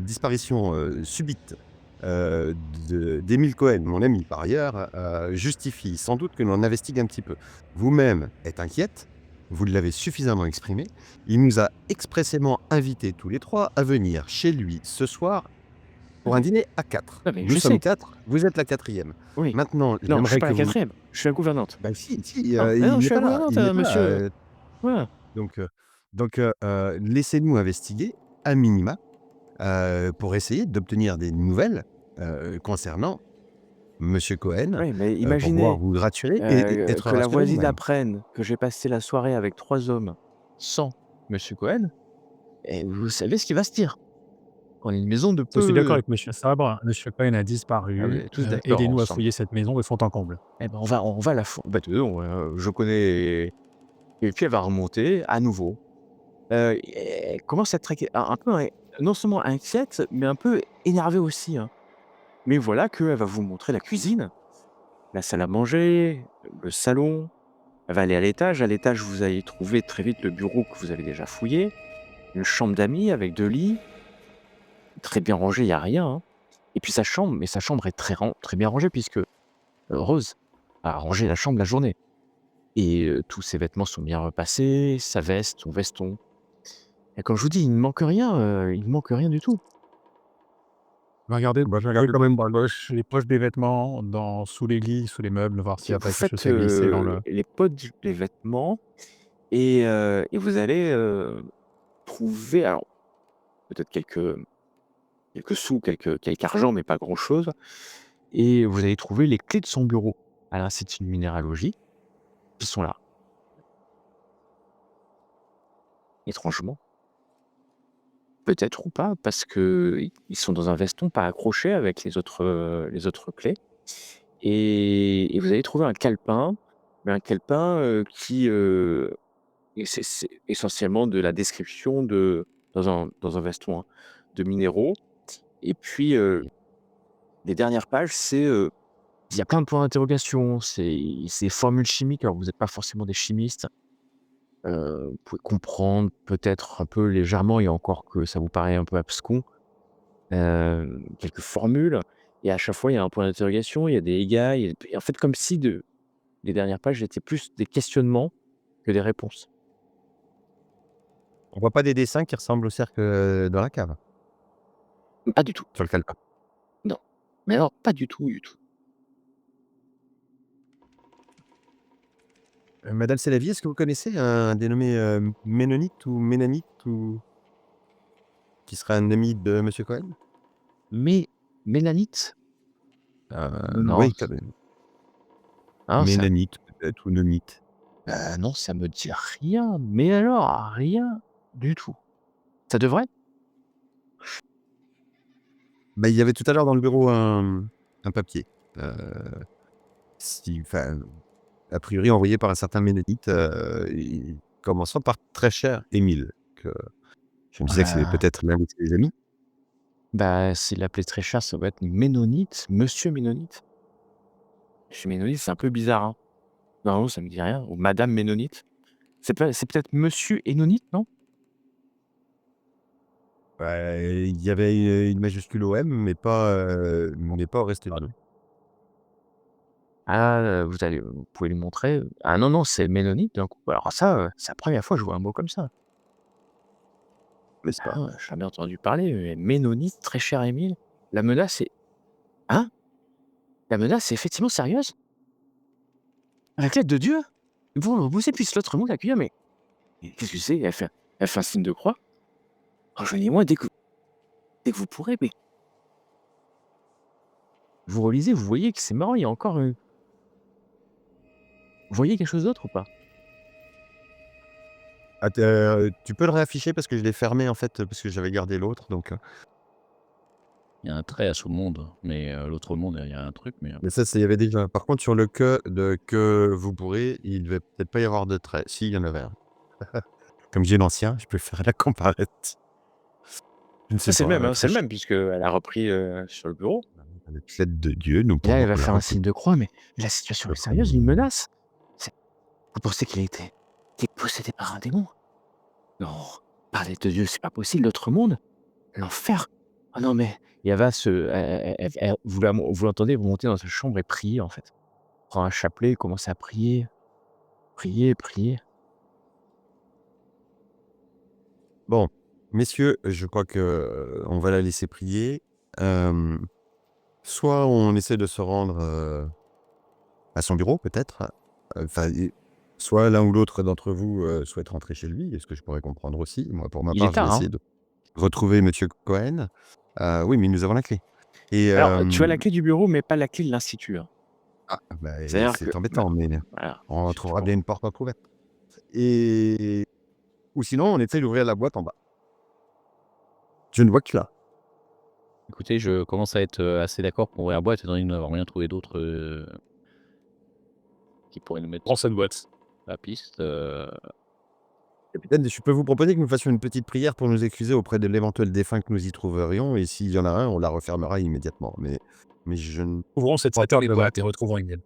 B: disparition, subite, heu, d'Émile Cohen, mon ami par ailleurs, justifie sans doute que l'on investigue un petit peu. Vous-même êtes inquiète, vous l'avez suffisamment exprimé. Il nous a expressément invités tous les 3 à venir chez lui ce soir
A: Non
B: pour un
A: mais
B: dîner à 4.
A: non mais
B: Nous
A: je
B: sommes
A: sais,
B: 4, vous êtes la quatrième.
A: oui.
B: Maintenant,
A: Non, je suis
B: j'aimerais
A: pas
B: que
A: la
B: vous
A: 4e, je suis la gouvernante.
B: bah si,
A: Non, mais non,
B: il
A: je
B: n'est
A: suis la
B: pas là,
A: gouvernante,
B: il n'est pas là,
A: monsieur, voilà.
B: donc laissez-nous investiguer à minima, pour essayer d'obtenir des nouvelles, concernant monsieur Cohen,
A: Oui, mais
B: pour pouvoir
A: imaginez,
B: vous rassurer et être
A: que la
B: rassuré
A: voisine
B: vous-même.
A: apprenne que j'ai passé la soirée avec 3 hommes sans monsieur Cohen et vous savez ce qui va se dire. On est une maison de
D: Je suis d'accord
A: peu
D: avec monsieur Sabre, monsieur Cohen a
A: ah, vous
D: disparu,
A: êtes tous d'accord
D: aidez-nous à
A: ensemble.
D: fouiller cette maison de fond en comble.
A: Eh ben, on va la fou bah, de on je connais et puis elle va remonter à nouveau. Et elle commence à être un peu non seulement inquiète, mais un peu énervée aussi, hein. Mais voilà qu'elle va vous montrer la cuisine, la salle à manger, le salon. Elle va aller à l'étage. À l'étage, vous allez trouver très vite le bureau que vous avez déjà fouillé, une chambre d'amis avec 2 lits, très bien rangé, il y a rien, hein. Et puis sa chambre, mais sa chambre est très bien rangée puisque, Rose a rangé la chambre la journée et tous ses vêtements sont bien repassés, sa veste, son veston et comme je vous dis, il ne manque rien du tout.
D: Je vais regarder quand même dans les poches des vêtements, sous les lits, sous les meubles, voir s'il
A: Et
D: y a
A: vous
D: pas quelque chose
A: faites,
D: qui a glissé dans le
A: les poches des vêtements et vous allez, trouver alors peut-être quelques sous, quelque argent, mais pas grand-chose et vous allez trouver les clés de son bureau à l'Institut de minéralogie qui sont là, étrangement. Peut-être ou pas parce qu'ils sont dans un veston pas accroché avec les autres clés et vous allez trouver un calepin, mais un calepin, et c'est essentiellement de la description de dans un veston, hein, de minéraux et puis, les dernières pages, il y a plein de points d'interrogation, c'est des formules chimiques, alors vous êtes pas forcément des chimistes, vous pouvez comprendre peut-être un peu légèrement et encore que ça vous paraît un peu abscon, quelques formules et à chaque fois, il y a un point d'interrogation, il y a des égâts, et en fait, comme si les dernières pages étaient plus des questionnements que des réponses.
B: On voit pas des dessins qui ressemblent au cercle, dans la cave,
A: Pas du tout,
B: sur le calepin.
A: non. Mais alors pas du tout, du tout.
B: Madame Sélavy, est-ce que vous connaissez un dénommé, Ménonite ou Ménanite ou qui serait un ami de monsieur Cohen?
A: Mais mélanite? Non,
B: Oui, quand même.
A: hein,
B: Ménanite peut-être ou nonite.
A: non, ça me dit rien, mais alors rien du tout. Ça devrait?
B: Bah, il y avait tout à l'heure dans le bureau un papier, heu, si enfin, a priori envoyé par un certain Ménonite, et commençant par «Très cher Émile», que je me disais que c'est
A: Heu,
B: peut-être l'un de ses amis.
A: bah, s'il l'appelait très cher, ça doit être Ménonite, monsieur Ménonite. Je suis ménonite, c'est un peu bizarre, hein. Non, ça me dit rien. Ou madame ménonite. C'est peut-être monsieur Énonite, non?
B: Il y avait une majuscule au M, mais pas au reste du nom.
A: Ah, vous pouvez lui montrer, ah non, non, c'est ménonite d'un coup. Alors ça, c'est la première fois que je vois un mot comme ça.
B: N'est-ce pas?
A: Ah, j'ai jamais entendu parler, mais ménonite, très cher Émile. La menace est hein? La menace est effectivement sérieuse? La tête de Dieu? Vous poussez plus l'autre mot l'accueillir, mais qu'est-ce que c'est? Elle fait un signe de croix. Rejoignez-moi dès que vous pourrez, mais vous relisez, vous voyez que c'est marrant, il y a encore, vous voyez quelque chose d'autre ou pas?
B: Ah, tu peux le réafficher parce que je l'ai fermé en fait, parce que j'avais gardé l'autre donc.
C: Il y a un trait à ce monde, mais l'autre monde, il y a un truc, mais
B: Mais ça, il y avait déjà. Par contre, sur le que vous pourrez, il devait peut-être pas y avoir de trait. Si, il y en avait un. Comme j'ai l'ancien, je peux faire la comparaison. Je ne
A: Ah,
B: sais pas,
A: c'est
B: très
A: le
B: ch
A: même puisqu'elle a repris, sur le bureau.
B: avec l'aide de Dieu, nous
A: Et là, elle
B: pourrons
A: va
B: la
A: faire un
B: reconnaître.
A: signe de croix, mais la situation est sérieuse, une menace. C'est vous pensez qu'il a été possédé par un démon? Non, parler de Dieu, c'est pas possible, l'autre monde, l'enfer. Ah non, mais et elle va se elle vous l'entendez, vous montez dans sa chambre et prier, en fait. Prend un chapelet, commence à prier, prier, prier.
B: Bon, messieurs, je crois que, on va la laisser prier. Hem, Soit on essaie de se rendre, à son bureau peut-être, enfin et soit l'un ou l'autre d'entre vous, souhaite rentrer chez lui et ce que je pourrais comprendre aussi. Moi, pour ma
A: Il est
B: part, je vais
A: tard, hein?
B: essayer de retrouver monsieur Cohen. Oui, mais nous avons la clé et
A: Alors, tu as la clé du bureau, mais pas la clé de l'institut, hein.
B: bah,
A: C'est-à-dire que
B: c'est embêtant, mais
A: voilà,
B: on
A: tu
B: trouvera
A: vois?
B: bien une porte entrouverte et ou sinon on essaie d'ouvrir la boîte en bas. Je ne vois que là.
C: écoutez, je commence à être, assez d'accord pour ouvrir la boîte étant donné que nous n'avons rien trouvé d'autre, qui pourrait nous mettre
D: Prends cette boîte.
C: sur la piste,
B: Capitaine, je peux vous proposer que nous fassions une petite prière pour nous excuser auprès de l'éventuel défunt que nous y trouverions et s'il y en a un, on la refermera immédiatement. Mais je ne
D: Ouvrons cette
B: crois pas
D: les
B: que
D: boîtes et retrouvons Ingrid.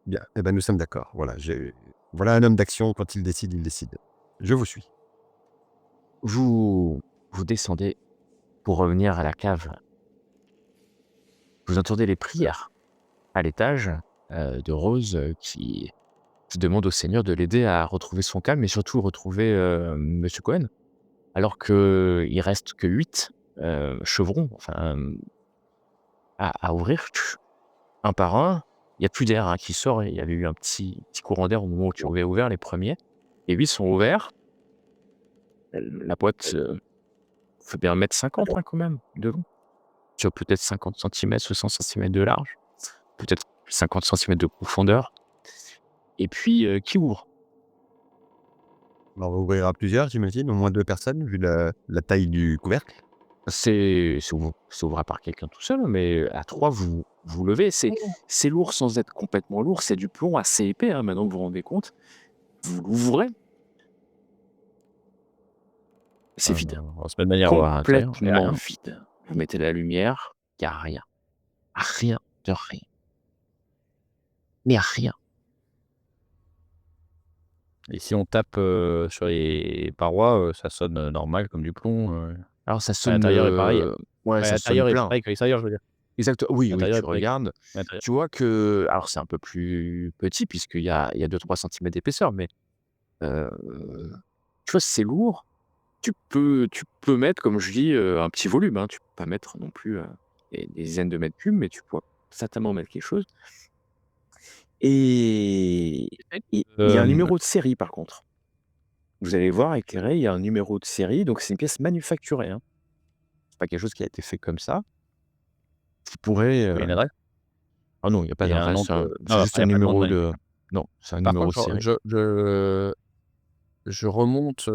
B: bien, eh ben, nous sommes d'accord. Voilà un homme d'action, quand il décide, il décide. Je vous suis.
A: Vous vous descendez pour revenir à la cave. Vous entendez les prières à l'étage, de Rose, qui demande au Seigneur de l'aider à retrouver son calme et surtout retrouver, monsieur Cohen. Alors qu'il reste que 8 chevrons, enfin, à ouvrir, un par un. Il y a plus d'air, hein, qui sort. Il y avait eu un petit courant d'air au moment où tu avais ouvert les premiers. Et 8 sont ouverts. La boîte, fait bien 1,50 m, hein, quand même, de long. Sur peut-être 50 centimètres, 60 centimètres de large, peut-être 50 centimètres de profondeur. Et puis, qui ouvre?
B: On va ouvrir à plusieurs, j'imagine, au moins 2 personnes, vu la taille du couvercle.
A: C'est ouvrable par quelqu'un tout seul, mais à 3 vous levez. C'est lourd sans être complètement lourd, c'est du plomb assez épais, hein, maintenant que vous vous rendez compte. Vous l'ouvrez, c'est vide,
C: on va se mettre de manière à voir à l'intérieur, il y a
A: complètement
C: rien.
A: vide. Vous mettez la lumière, il y a rien. Rien de rien. Mais rien.
C: Et si on tape, sur les parois, ça sonne, normal comme du plomb,
A: Alors ça
C: à
A: sonne,
C: l'intérieur est pareil?
A: ouais,
C: Ouais, à
A: ça sonne
C: l'intérieur est
A: plein.
C: pareil qu'à l'extérieur, je veux dire.
A: Oui,
C: À
A: oui,
C: l'intérieur est
A: tu
C: pareil
A: regardes,
C: à l'intérieur.
A: tu vois que alors c'est un peu plus petit puisqu'il y a 2-3 centimètres d'épaisseur, mais, heu, tu vois, c'est lourd. Tu peux mettre, comme je dis, un petit volume, hein. Tu peux pas mettre non plus, des dizaines de mètres cubes, mais tu pourras certainement mettre quelque chose et il y a un
C: Hem,
A: numéro de série par contre. Vous allez voir éclairé, il y a un numéro de série, donc c'est une pièce manufacturée, hein. C'est pas quelque chose qui a été fait comme ça, qui pourrait,
C: une adresse
A: ah non, il y a pas
C: et un nom
A: d'adresse,
C: de
A: c'est
C: non,
A: juste
C: enfin, il y
A: un
C: a pas de nom de
A: numéro
C: manuf.
A: de non, c'est un
C: Par
A: numéro de
C: contre,
A: série.
C: je remonte,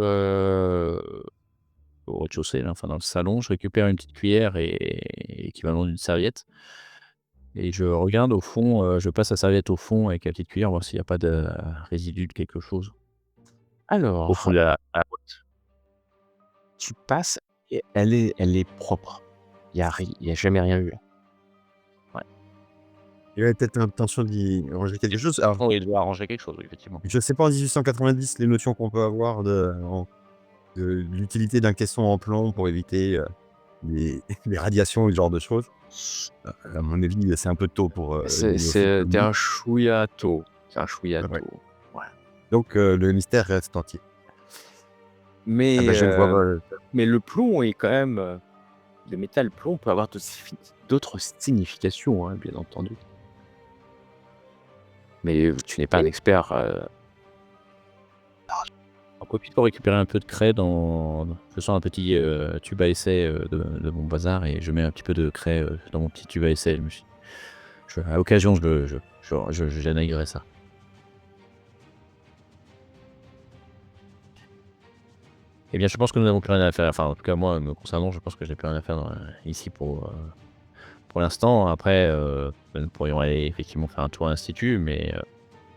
C: au rez-de-chaussée là, enfin dans le salon, je récupère une petite cuillère et équivalent d'une serviette et je regarde au fond, je passe la serviette au fond avec la petite cuillère, voir s'il y a pas de résidu de quelque chose au fond
A: Alors,
C: de la boîte.
A: tu passes et elle est propre. Il y a jamais rien eu. Ouais.
B: Il avait peut-être l'intention d'y ranger quelque chose. Alors,
C: Oh, il doit arranger quelque chose, oui, effectivement.
B: je sais pas en 1890 les notions qu'on peut avoir de l'utilité d'un caisson en plomb pour éviter, les les radiations et ce genre de choses. À mon avis, c'est un peu tôt pour, des néophytes comme
A: C'était
B: nous.
A: un chouïa tôt. C'est un chouïa
B: Ouais.
A: tôt. Ouais.
B: Donc le mystère reste entier. Ah bah,
A: Mais,
B: je ne vois pas,
A: mais le plomb est quand même, le métal plomb peut avoir d'autres significations, hein, bien entendu. Mais tu n'es pas un
C: Et
A: expert,
C: en profite pour récupérer un peu de craie je sors un petit, tube à essai, de mon bazar et je mets un petit peu de craie, dans mon petit tube à essai. À l'occasion, j'analyserai ça. Eh bien, je pense que nous n'avons plus rien à faire. Enfin, en tout cas, moi, me concernant, je pense que je n'ai plus rien à faire ici pour l'instant. Après, nous pourrions aller effectivement faire un tour à l'Institut, mais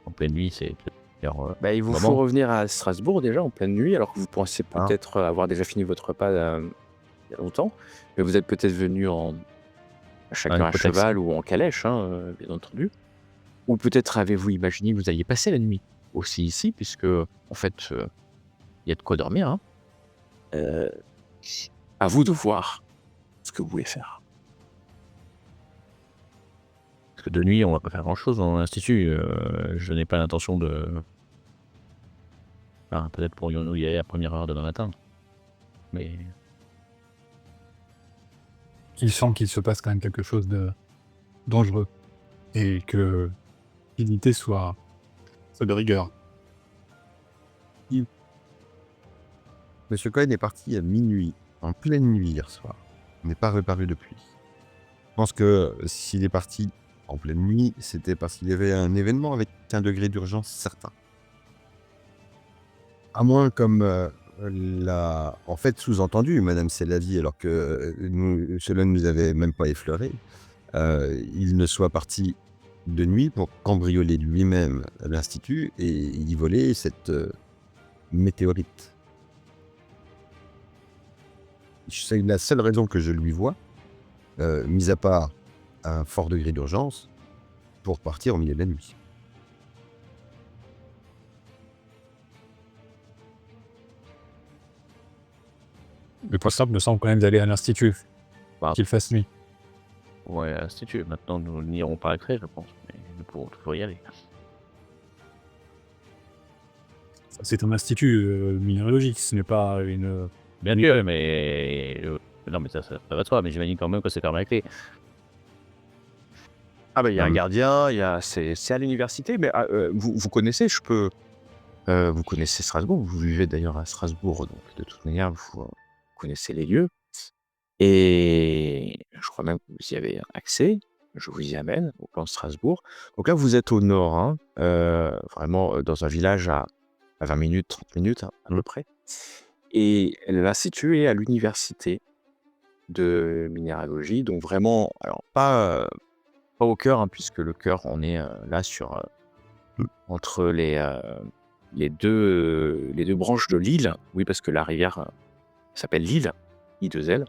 C: en pleine nuit, c'est peut-être le meilleur
A: bah, il vous faut
C: moment.
A: revenir à Strasbourg déjà en pleine nuit, alors que vous pensez
B: hein.
A: peut-être avoir déjà fini votre repas, il y a longtemps. Mais vous êtes peut-être venu
C: Un
A: chacun à
C: écotaxi.
A: cheval ou en calèche, hein, bien entendu. Ou peut-être avez-vous imaginé que vous alliez passer la nuit aussi ici, puisque en fait, il y a de quoi dormir, hein. Heu, à vous de voir ce que vous voulez faire.
C: Parce que de nuit, on va pas faire grand-chose dans l'Institut. Je n'ai pas l'intention peut-être pourrions-nous y aller à première heure demain matin, mais
D: Il semble qu'il se passe quand même quelque chose de dangereux et que l'unité soit de rigueur.
B: Monsieur Cohen est parti à minuit, en pleine nuit hier soir. Il n'est pas reparu depuis. Je pense que s'il est parti en pleine nuit, c'était parce qu'il y avait un événement avec un degré d'urgence certain. À moins comme, l'a en fait sous-entendu madame Selavi alors que, cela ne nous avait même pas effleuré, il ne soit parti de nuit pour cambrioler lui-même l'institut et y voler cette, météorite. C'est la seule raison que je lui vois, mis à part un fort degré d'urgence, pour partir au milieu de la nuit.
D: Le plus simple me semble quand même d'aller à l'Institut,
C: bah,
D: qu'il fasse nuit.
C: ouais, à l'Institut. Maintenant, nous n'irons pas à Cré, je pense, mais nous pourrons toujours y aller.
D: C'est un institut minéralogique, ce n'est pas une.
C: Bien sûr, mais non, mais ça va de soi, mais j'imagine quand même que c'est fermé à clé.
A: Ah bah, il y a un
B: Hem,
A: gardien, c'est à l'université, mais vous connaissez, vous connaissez Strasbourg, vous vivez d'ailleurs à Strasbourg, donc de toute manière, vous connaissez les lieux et je crois même que vous y avez accès. Je vous y amène au plan de Strasbourg. Donc là, vous êtes au nord, hein, vraiment, dans un village à 20 minutes, 30 minutes, hein, à peu près et l'institut est à l'université de minéralogie, donc vraiment alors pas au cœur, hein, puisque le cœur, on est, là sur, entre les 2 branches de l'Isle. Oui, parce que la rivière, s'appelle l'Isle, I2L,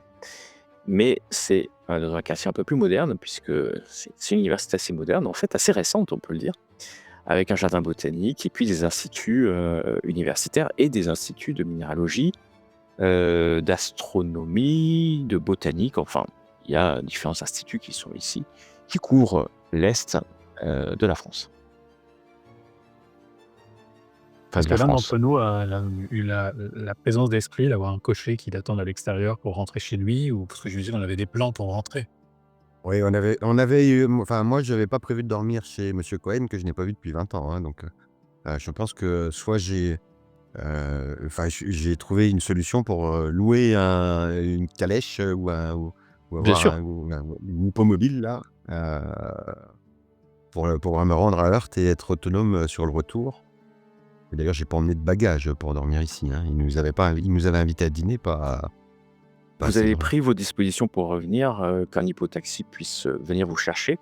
A: mais c'est, dans un quartier un peu plus moderne puisque c'est une université assez moderne, en fait assez récente, on peut le dire, avec un jardin botanique et puis des instituts, universitaires et des instituts de minéralogie, d'astronomie, de botanique, enfin, il y a différents instituts qui sont ici, qui couvrent l'est, de la France. Enfin
D: Est-ce
A: de
D: que
A: la
D: l'un
A: France.
D: d'entre nous a eu la présence d'esprit d'avoir un cocher qui l'attende à l'extérieur pour rentrer chez lui ou parce que je veux dire, on avait des plans pour rentrer.
B: oui, on avait eu enfin moi, je n'avais pas prévu de dormir chez monsieur Cohen que je n'ai pas vu depuis 20 ans, hein, donc je pense que soit enfin j'ai trouvé une solution pour, louer une calèche, ou
C: Bien
B: avoir
C: sûr.
B: une hippomobile là, pour, pouvoir me rendre à Heurt et être autonome, sur le retour. Et d'ailleurs, j'ai pas emmené de bagages pour dormir ici, hein. Il nous avait invités à dîner, pas à
A: Vous
B: ces
A: avez
B: gens-là.
A: pris vos dispositions pour revenir, qu'un hippotaxi puisse, venir vous chercher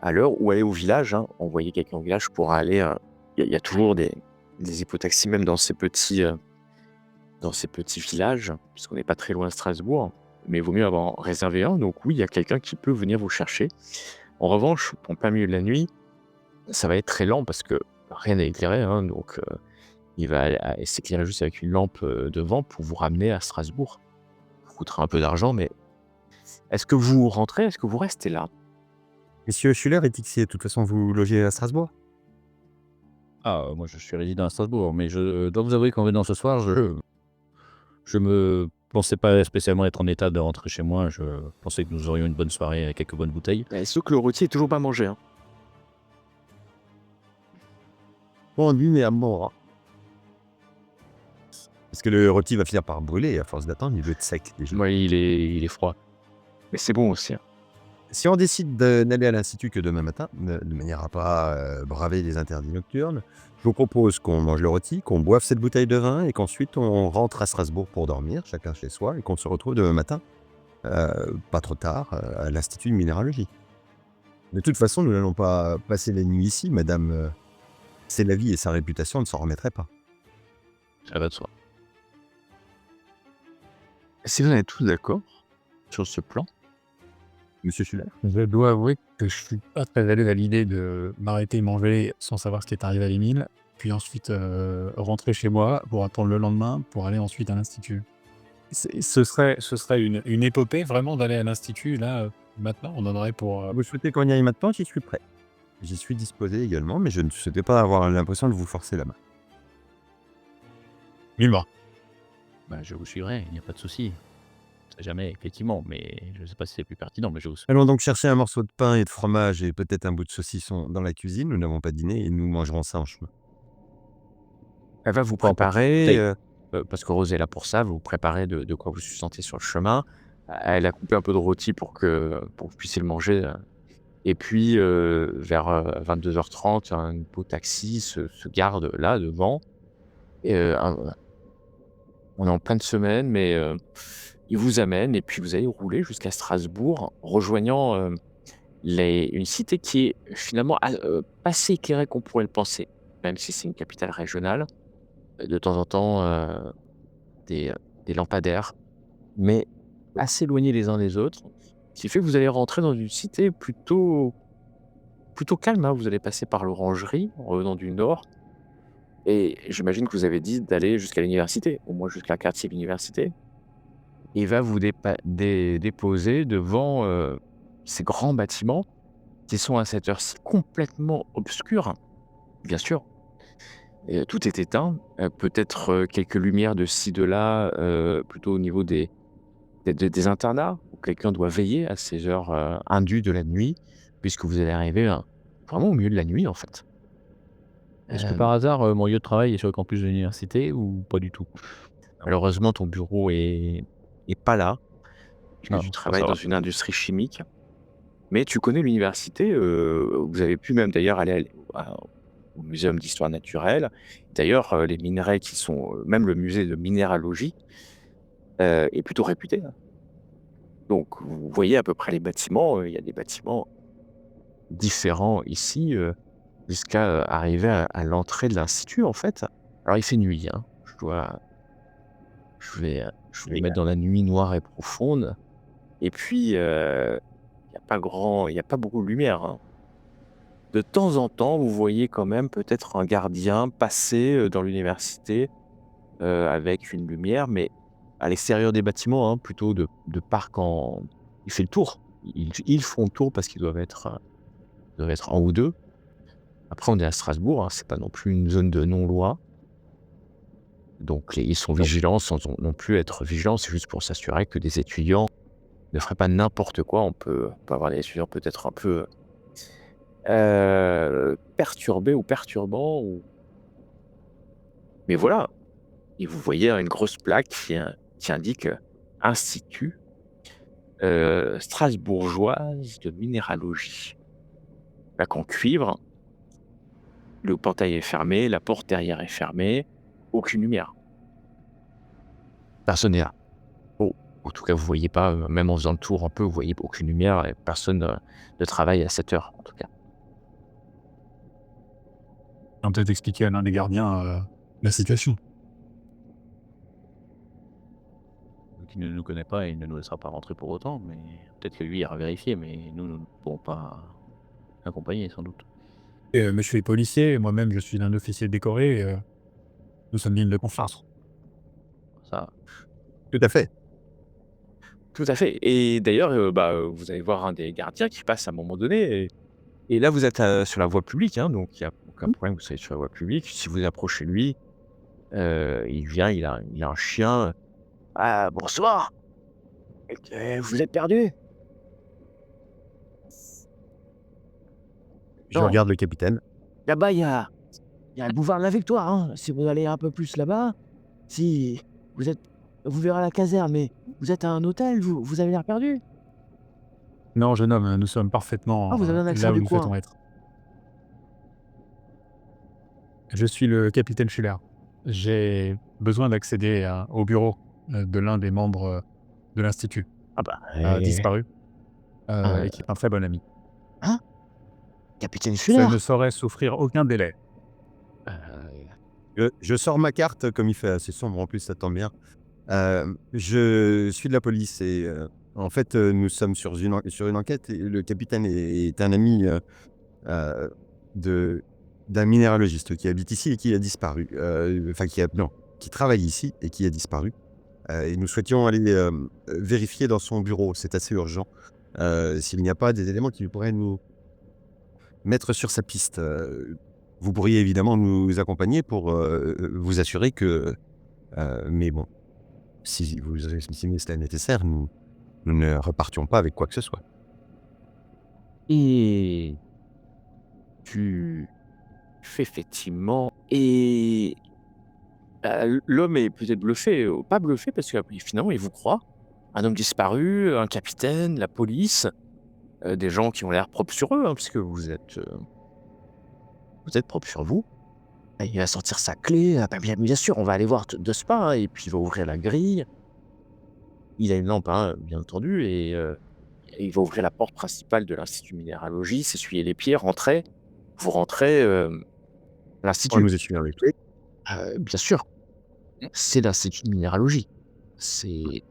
A: à l'heure ou aller au village, hein. Envoyer quelqu'un au village pour aller, il y a toujours des hippotaxis même dans ces petits villages, puisqu'on n'est pas très loin de Strasbourg, mais il vaut mieux avoir réservé un. Donc oui, il y a quelqu'un qui peut venir vous chercher, En revanche, en plein milieu de la nuit, ça va être très lent parce que rien n'est éclairé, hein, donc il va s'éclairer juste avec une lampe, devant pour vous ramener à Strasbourg. Ça vous coûtera un peu d'argent, mais est-ce que vous rentrez? Est-ce que vous restez là?
B: Monsieur Schuller est ici, de toute façon, vous logez à Strasbourg?
C: Ah, moi je suis résident à Strasbourg, mais je dois vous avouer qu'en venant ce soir, je me pensais pas spécialement être en état de rentrer chez moi. Je pensais que nous aurions une bonne soirée avec quelques bonnes bouteilles.
A: Sauf que le rôti est toujours pas mangé, hein.
B: Bon, lui, mais à mort, hein. Parce que le rôti va finir par brûler à force d'attendre, il veut être sec déjà.
A: Ouais, il est froid. Mais c'est bon aussi, hein.
B: Si on décide n'aller à l'Institut que demain matin, de manière à pas braver les interdits nocturnes, je vous propose qu'on mange le rôti, qu'on boive cette bouteille de vin et qu'ensuite on rentre à Strasbourg pour dormir, chacun chez soi, et qu'on se retrouve demain matin, pas trop tard, à l'Institut de minéralogie. De toute façon, nous n'allons pas passer la nuit ici, madame. C'est la vie et sa réputation ne s'en remettrait pas.
C: Ça va de soi.
A: Si vous êtes tous d'accord sur ce plan,
B: Monsieur Schuller?
D: Je dois avouer que je suis pas très à l'aise à l'idée de m'arrêter et manger sans savoir ce qui est arrivé à Émile, puis ensuite, rentrer chez moi pour attendre le lendemain pour aller ensuite à l'institut. Ce serait une épopée vraiment d'aller à l'institut là, maintenant? On en aurait pour,
B: Vous souhaitez qu'on y aille maintenant? J'y suis prêt. J'y suis disposé également, mais je ne souhaitais pas avoir l'impression de vous forcer la main.
D: 1000 morts.
C: Bah, je vous suivrai, il n'y a pas de souci. On sait jamais, effectivement, mais je ne sais pas si c'est plus pertinent, mais je vous suis.
B: Allons donc chercher un morceau de pain et de fromage et peut-être un bout de saucisson dans la cuisine. Nous n'avons pas dîné et nous mangerons ça en chemin.
A: elle va vous
C: Pas encore.
A: préparer,
C: Bouteille.
A: parce que Rose est là pour ça, vous préparez de quoi vous sentez sur le chemin. Elle a coupé un peu de rôti pour que vous puissiez le manger, et puis, vers, 22h30, un beau taxi se garde là devant et on est en pleine semaine, mais il vous amène et puis vous allez rouler jusqu'à Strasbourg, rejoignant, une cité qui est finalement pas si éclairée qu'on pourrait le penser, même si c'est une capitale régionale. De temps en temps, des lampadaires, mais assez éloignés les uns des autres, ce qui fait que vous allez rentrer dans une cité plutôt calme, hein. Vous allez passer par l'Orangerie en revenant du nord et j'imagine que vous avez dit d'aller jusqu'à l'université, au moins jusqu'à quartier de l'université. Il va vous déposer devant, ces grands bâtiments qui sont à cette heure-ci complètement obscurs, bien sûr. Tout est éteint, peut-être, quelques lumières de ci, de là, plutôt au niveau des internats où quelqu'un doit veiller à ces heures, indues de la nuit, puisque vous allez arriver, vraiment au milieu de la nuit, en fait.
C: Est-ce que
A: Hem,
C: par hasard, mon lieu de travail est sur le campus de l'université ou pas du tout?
A: Malheureusement, ton bureau est pas là, puisque
C: Ah,
A: tu
C: bon à
A: travailles dans
C: savoir.
A: une industrie chimique, mais tu connais l'université, vous avez pu même d'ailleurs aller au muséum d'histoire naturelle. D'ailleurs, les minerais qui sont, même le musée de minéralogie, est plutôt réputé, hein. Donc vous voyez à peu près les bâtiments, il y a des bâtiments différents ici, jusqu'à, arriver à l'entrée de l'institut, en fait. Alors il fait nuit, hein, je vais mettre dans la nuit noire et profonde et puis, il y a pas beaucoup de lumière, hein. De temps en temps, vous voyez quand même peut-être un gardien passer, dans l'université, avec une lumière, mais à l'extérieur des bâtiments, hein, plutôt de parc en il fait le tour. Ils font le tour parce qu'ils doivent être 1 ou 2. Après on est à Strasbourg, hein, c'est pas non plus une zone de non-loi, donc ils sont vigilants sans non plus être vigilants, c'est juste pour s'assurer que des étudiants ne feraient pas n'importe quoi. On peut avoir des étudiants peut-être un peu, perturbés ou perturbants ou mais voilà, et vous voyez, hein, une grosse plaque qui indique, «Institut, strasbourgeoise de minéralogie». Plaque en cuivre, le portail est fermé, la porte derrière est fermée, aucune lumière. Personne n'est là. Oh, en tout cas, vous voyez pas, même en faisant le tour un peu, vous voyez aucune lumière et personne, ne travaille à cette heure, en tout cas.
D: On va peut-être expliquer à l'un des gardiens, la situation.
C: Donc il ne nous connaît pas et il ne nous laissera pas rentrer pour autant, mais peut-être que lui ira vérifier, mais nous ne pourrons pas accompagné sans doute.
D: Monsieur est policier, moi-même je suis un officier décoré, nous sommes dignes de confiance.
C: Ça
B: Tout à fait.
A: Tout à fait et d'ailleurs, vous allez voir un des gardiens qui passe à un moment donné et là vous êtes, sur la voie publique, hein, donc il y a aucun problème, vous êtes sur la voie publique. Si vous approchez lui, il vient, il a un chien. «Ah bonsoir, vous êtes perdu?»
B: Je
A: «Non,
B: regarde le capitaine.
A: là-bas il y a le boulevard de la Victoire, hein. Si vous allez un peu plus là-bas, si vous êtes vous verrez la caserne, mais vous êtes à un hôtel, vous avez l'air perdu?»
D: Non, jeune homme, nous sommes
A: «Ah, vous
D: parfaitement,
A: avez un accent
D: là où
A: du
D: nous
A: coin?»
D: souhaitons être. Je suis le capitaine Schuller. J'ai besoin d'accéder au bureau, de l'un des membres, de l'institut,
A: «Ah bah,
D: disparu, et qui est un très bon ami.
A: hein? Capitaine
D: Ça
A: Fuller?»
D: ne saurait souffrir aucun délai.
A: «Heu,
B: Je sors ma carte, comme il fait assez sombre en plus, ça tombe bien. Je suis de la police et en fait, nous sommes sur une enquête et le capitaine est un ami, heu, de d'un minéralogiste qui habite ici et qui a disparu, enfin qui travaille ici et qui a disparu, et nous souhaitions aller, vérifier dans son bureau. C'est assez urgent, s'il n'y a pas des éléments qui pourraient nous mettre sur sa piste. Vous pourriez évidemment nous accompagner pour, vous assurer que, mais bon, si vous estimez cela nécessaire, nous ne repartions pas avec quoi que ce soit.
A: et tu fais effectivement et l'homme est peut-être bluffé, pas bluffé parce que finalement il vous croit. Un homme disparu, un capitaine, la police, des gens qui ont l'air propres sur eux, hein, puisque vous êtes propre sur vous. Et il va sortir sa clé, ah bah, bien sûr, on va aller voir de ce pas, hein, et puis il va ouvrir la grille. Il a une lampe, hein, bien entendu et il va ouvrir la porte principale de l'institut minéralogie, s'essuyer les pieds, rentrer. Vous rentrez, à
B: On
A: l'institut.
B: nous essuyant les clés.
A: Bien sûr, c'est l'institut de minéralogie. Il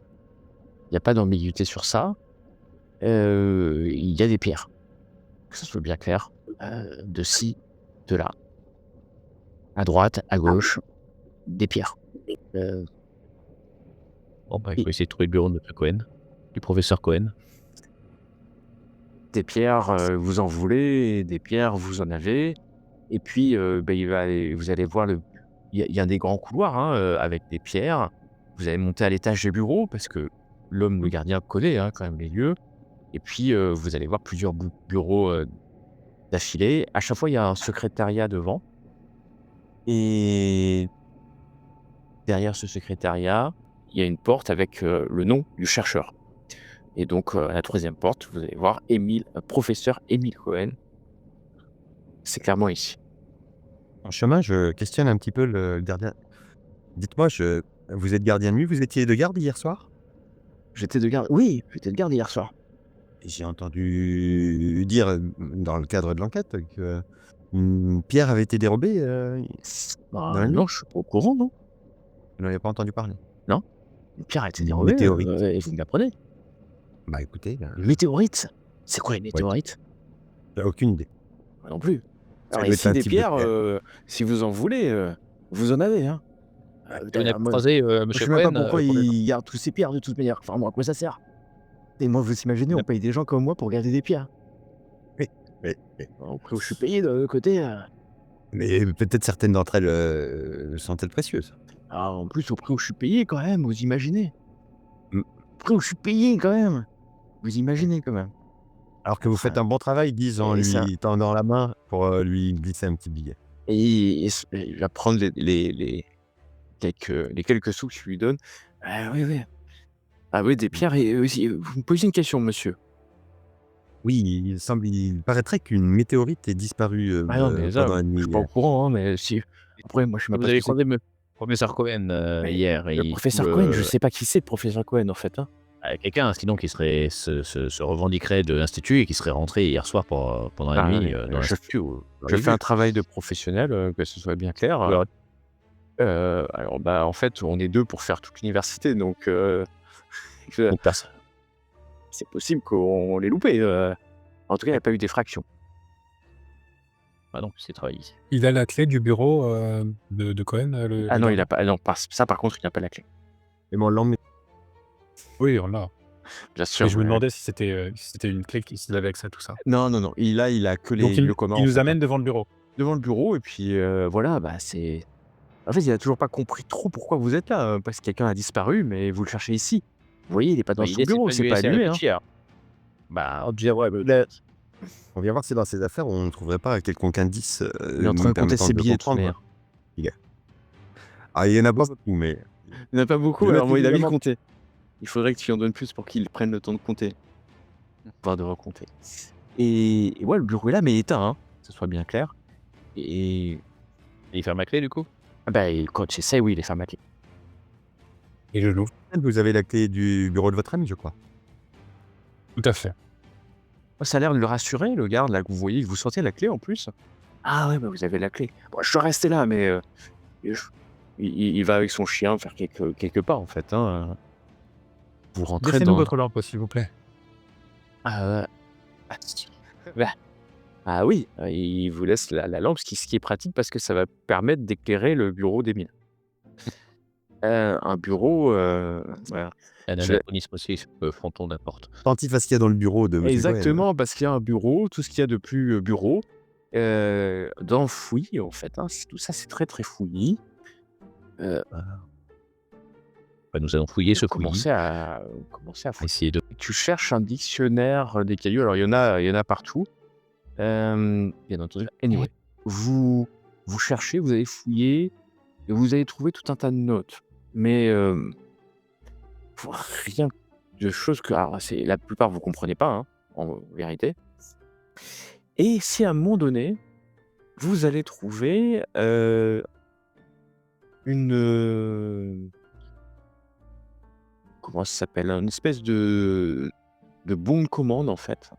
A: y a pas d'ambiguïté sur ça. Il y a des pierres, que ça soit bien clair, de ci, de là, à droite, à gauche, des pierres. Heu
C: Bon, bah, il
A: et
C: faut essayer de trouver le bureau de monsieur Cohen, du professeur Cohen.
A: des pierres, vous en voulez et des pierres, vous en avez et puis, vous allez voir il y a des grands couloirs, hein, avec des pierres. Vous allez monter à l'étage des bureaux parce que le gardien connaît, hein, quand même les lieux et puis, vous allez voir plusieurs bureaux, d'affilée. À chaque fois, il y a un secrétariat devant et derrière ce secrétariat, il y a une porte avec, le nom du chercheur et donc, à la troisième porte, vous allez voir professeur Émile Cohen. C'est clairement ici.
B: En chemin, je questionne un petit peu le gardien. Dites-moi, vous êtes gardien de nuit, vous étiez de garde hier soir?
A: J'étais de garde oui, j'étais de garde hier soir.
B: J'ai entendu dire, dans le cadre de l'enquête, qu'une pierre avait été dérobée, dans
A: Bah,
B: la nuit?
A: non, je suis pas au courant, non?
B: Vous n'en avez pas entendu parler?
A: Non, une pierre a été
B: Une
A: dérobée,
B: météorite?
A: et vous me l'apprenez.
B: Bah, écoutez,
A: Une météorite? C'est quoi une
B: ouais,
A: météorite?
B: aucune idée.
A: Moi non plus.
B: Ça
A: Alors
B: doit être
A: ici
B: un
A: des
B: type de
A: pierres,
B: pierre.
A: si vous en voulez, vous en avez, hein.
C: Vous n'avez
A: D'ailleurs
C: pas
A: moi
C: croisé,
A: je
C: monsieur
A: sais même pas
C: Cohen,
A: pourquoi
C: pour le
A: ils gardent tous ces pierres de toute manière. Enfin bon, à quoi ça sert? Et moi, vous imaginez,
C: vous
A: on
C: n'a
A: paye des gens comme moi pour garder des pierres.
B: Oui, oui, oui.
A: Au prix où je suis payé de l'autre côté,
B: Mais peut-être certaines d'entre elles, sont-elles précieuses?
A: en plus au prix où je suis payé quand même, vous imaginez?
B: Mmh.
A: Au prix où je suis payé quand même, vous imaginez quand même.
B: Alors que vous faites
A: Enfin
B: un bon travail, ils disent en
A: et ça
B: lui tendant la main pour, lui glisser un petit billet.
A: et il va prendre les quelques sous que je lui donne. Ah oui, oui. Ah oui, des
B: Mmh.
A: pierres et aussi, vous me posez une question, monsieur?
B: Oui, il paraîtrait qu'une météorite est disparue,
A: Ah non, mais ça,
B: pendant la
A: je
B: nuit
A: suis pas au
B: hier.
A: courant, hein, mais si après moi je sais même
C: vous
A: pas ce
C: avez
A: que c'est.
C: croisé professeur Cohen,
A: Mais
C: hier et
A: le
C: il
A: professeur
C: semble,
A: Cohen, je sais pas qui c'est le professeur Cohen en fait, hein.
C: quelqu'un sinon qui serait se revendiquerait de l'institut et qui serait rentré hier soir pendant la
A: Ah
C: nuit,
A: ouais,
C: dans
A: je
C: l'institut, vous
A: je
C: l'auriez
A: fais un
C: vu.
A: travail de professionnel, que ce soit bien clair,
C: Vous l'aurez
A: alors, bah, en fait, on est 2 pour faire toute l'université donc je
C: donc perso
A: c'est possible qu'on l'ait loupé, en tout cas, il y a pas eu d'effraction.
C: Ah non, c'est travaille ici.
D: Il a la clé du bureau, de Cohen,
A: Ah
D: le
A: non, il
D: gardien?
A: a pas, ah non, ça par contre, il n'a pas la clé.
B: Et moi, on l'emmener.
D: Oui, on l'a.
A: Bien
D: Mais
A: sûr,
D: je me
A: ouais.
D: demandais si c'était une clé s'il avait accès à tout ça.
A: Non, non, non, il a que
D: Donc
A: le commun
D: il
A: en
D: nous
A: fait, hein.
D: amène devant le bureau.
A: Devant le bureau et puis, voilà, bah, c'est en fait, il a toujours pas compris trop pourquoi vous êtes là, parce que quelqu'un a disparu, mais vous le cherchez ici. Vous voyez, il est pas dans
C: Bah,
A: son
C: l'idée, c'est
A: bureau,
C: pas de
A: c'est
C: lui
A: pas
C: laisser
A: allumé, hein.
C: réfléchir. Bah, on dit: «Ouais, peut-être».
B: On vient voir si dans ses affaires, on ne trouverait pas quelconque indice
A: Il est en train
B: nous
A: de compter
B: permettant
A: ses
B: de
A: billets de toute
B: comprendre.
A: manière.
B: Il y a- Ah, il y en a pas beaucoup, mais
A: Il y en a pas beaucoup,
B: je note
A: alors moi, David,
B: évidemment.
A: compter. Il faudrait que tu en donnes plus pour qu'il prenne le temps de compter, voire de recompter. Et ouais, le bureau est là, mais éteint, hein, que ce soit bien clair. Et
C: Et il ferme la clé, du coup?
A: bah, et quand tu essaies, oui, il est fermé à clé.
D: Et je l'ouvre.
B: Vous avez la clé du bureau de votre ami, je crois.
D: Tout à fait.
A: Ça a l'air de le rassurer, le garde là que vous voyez, vous sentez la clé en plus? Ah ouais, bah, vous avez la clé. Bon, je dois rester là, mais je il va avec son chien faire quelques pas en fait, hein, vous rentrez
D: Laissez-nous
A: dans
D: votre lampe, s'il vous plaît.
A: ah, ah si, bah, ah oui, il vous laisse la lampe, ce qui est pratique parce que ça va permettre d'éclairer le bureau d'Émile. Un bureau, voilà,
C: Un
A: je vais
C: anachronisme aussi, fronton n'importe.
B: Attentif à ce qu'il y a dans le bureau de monsieur Cohen.
A: exactement, parce qu'il y a un bureau, tout ce qu'il y a de plus, bureau, d'enfoui en fait, hein, tout ça c'est très, très fouillis. Heu,
C: Bah, nous allons fouiller
A: vous
C: ce fouillis,
A: commencez à fouiller.
C: essayer de
A: Tu cherches un dictionnaire, des cailloux, alors il y en a partout, bien entendu. Anyway, vous cherchez, vous avez fouillé et vous avez trouvé tout un tas de notes, mais rien de choses que alors c'est la plupart vous comprenez pas, hein, en vérité. Et si à un moment donné, vous allez trouver, une, comment ça s'appelle? Une espèce de bon de commande en fait.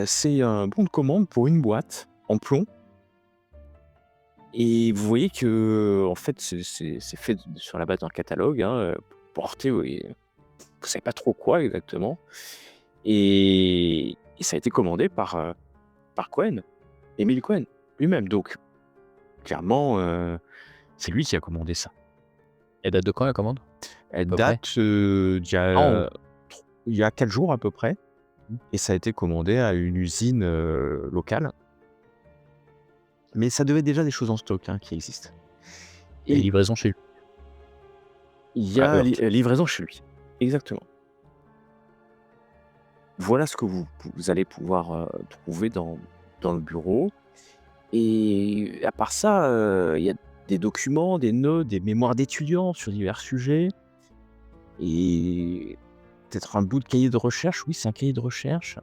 A: C'est un bon de commande pour une boîte en plomb et vous voyez qu'en fait c'est fait sur la base d'un catalogue, hein, porté, oui, vous savez pas trop quoi exactement et ça a été commandé par Cohen, Émile Cohen lui-même donc clairement, c'est lui qui a commandé ça.
C: elle date de quand la commande?
A: Elle
C: À peu près?
A: date,
C: Oh!
A: il y a 4 jours à peu près
C: Mmh.
A: et ça a été commandé à une usine, locale. Mais ça devait être déjà des choses en stock, hein, qui existent
C: Et
A: et
C: livraison chez lui,
A: il y
C: à
A: a
C: heurte.
A: livraison chez lui. Exactement. Voilà ce que vous allez pouvoir, trouver dans le bureau et à part ça, il y a des documents, des notes, des mémoires d'étudiants sur divers sujets et peut-être un bout de cahier de recherche. Oui, c'est un cahier de recherche.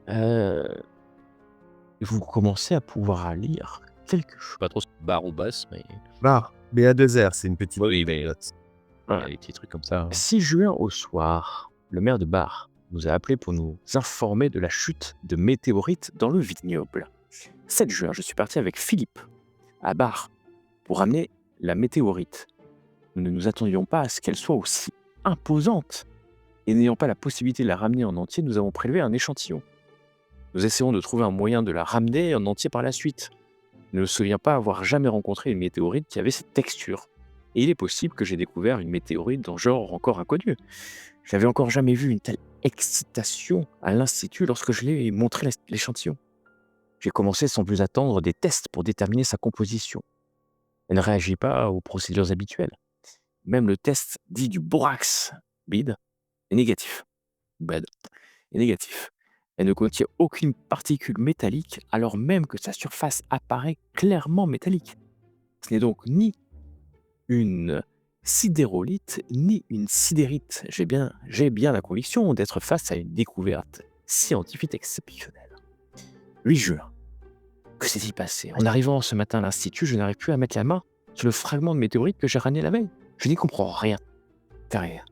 A: Heu, vous commencez à pouvoir lire quelque chose.
C: Pas trop barre ou basse, mais
B: Bar, BA2R, c'est une petite.
C: oui, mais il y
A: Ouais.
C: a des petits trucs comme ça, hein.
A: 6 juin au soir, le maire de Bar nous a appelés pour nous informer de la chute de météorites dans le vignoble. 7 juin, je suis parti avec Philippe à Bar pour ramener la météorite. Nous ne nous attendions pas à ce qu'elle soit aussi imposante. Et n'ayant pas la possibilité de la ramener en entier, nous avons prélevé un échantillon. Nous essayons de trouver un moyen de la ramener en entier par la suite. Je ne me souviens pas avoir jamais rencontré une météorite qui avait cette texture. Et il est possible que j'ai découvert une météorite d'un genre encore inconnu. Je n'avais encore jamais vu une telle excitation à l'institut lorsque je lui ai montré l'échantillon. J'ai commencé sans plus attendre des tests pour déterminer sa composition. Elle ne réagit pas aux procédures habituelles. Même le test dit du borax, bide, est négatif. Bad, est négatif. Elle ne contient aucune particule métallique alors même que sa surface apparaît clairement métallique. Ce n'est donc ni une sidérolite ni une sidérite. J'ai bien la conviction d'être face à une découverte scientifique exceptionnelle. 8 juin. Que s'est-il passé? En arrivant ce matin à l'institut, je n'arrive plus à mettre la main sur le fragment de météorite que j'ai ramené la veille. Je n'y comprends rien. Derrière.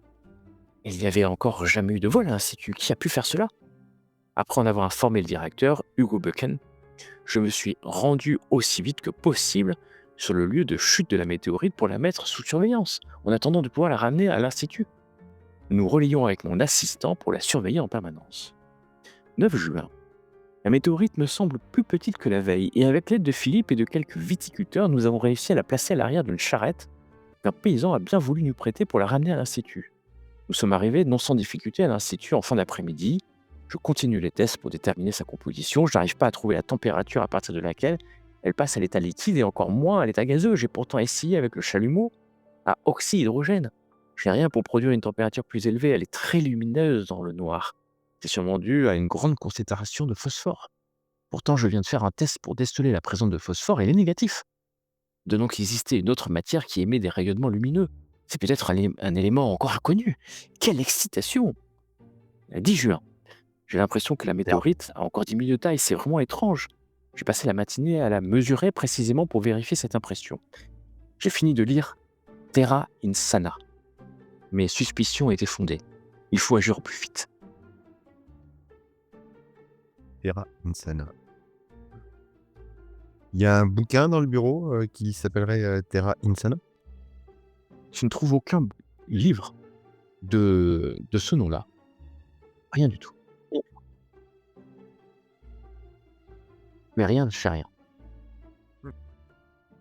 A: Il n'y avait encore jamais eu de vol à l'institut. Qui a pu faire cela? Après en avoir informé le directeur, Hugo Bucken, je me suis rendu aussi vite que possible sur le lieu de chute de la météorite pour la mettre sous surveillance, en attendant de pouvoir la ramener à l'institut. Nous relions avec mon assistant pour la surveiller en permanence. 9 juin. La météorite me semble plus petite que la veille, et avec l'aide de Philippe et de quelques viticulteurs, nous avons réussi à la placer à l'arrière d'une charrette qu'un paysan a bien voulu nous prêter pour la ramener à l'Institut. Nous sommes arrivés non sans difficulté à l'Institut en fin d'après-midi. Je continue les tests pour déterminer sa composition. Je n'arrive pas à trouver la température à partir de laquelle elle passe à l'état liquide et encore moins à l'état gazeux. J'ai pourtant essayé avec le chalumeau à oxy-hydrogène. Je n'ai rien pour produire une température plus élevée. Elle est très lumineuse dans le noir. C'est sûrement dû à une grande concentration de phosphore. Pourtant, je viens de faire un test pour déceler la présence de phosphore et il est négatif. De donc exister une autre matière qui émet des rayonnements lumineux. C'est peut-être un élément encore inconnu. Quelle excitation! 10 juin. J'ai l'impression que la météorite a encore diminué de taille. C'est vraiment étrange. J'ai passé la matinée à la mesurer précisément pour vérifier cette impression. J'ai fini de lire Terra Insana. Mes suspicions étaient fondées. Il faut agir au plus vite.
B: Terra Insana. Il y a un bouquin dans le bureau qui s'appellerait Terra Insana.
A: Je ne trouve aucun livre de ce nom-là. Rien du tout. Mais rien ne fait rien.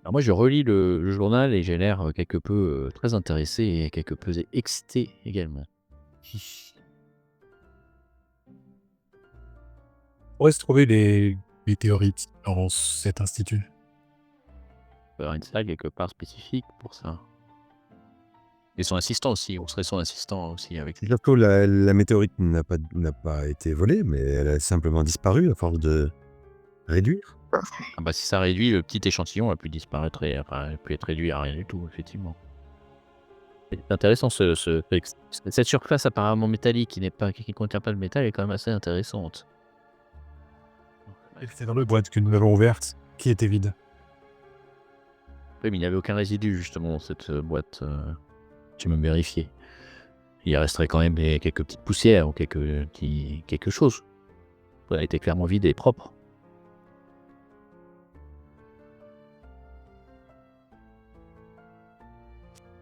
C: Alors moi, je relis le journal et j'ai l'air quelque peu très intéressé et quelque peu excité également.
D: Pourrait se trouver les météorites dans cet institut.
C: Il faut avoir une salle quelque part spécifique pour ça. Et son assistant aussi, on serait son assistant aussi avec.
B: C'est surtout la météorite n'a pas été volée, mais elle a simplement disparu à force de réduire.
C: Ah bah si ça réduit, le petit échantillon a pu disparaître et a pu être réduit à rien du tout, effectivement. C'est intéressant cette surface apparemment métallique qui ne contient pas de métal est quand même assez intéressante.
D: C'est dans le boîte que nous avons ouverte, qui était vide.
C: Oui, mais il n'y avait aucun résidu justement dans cette boîte. J'ai même vérifié. Il resterait quand même quelques petites poussières ou quelque chose. Elle a été clairement vide et propre.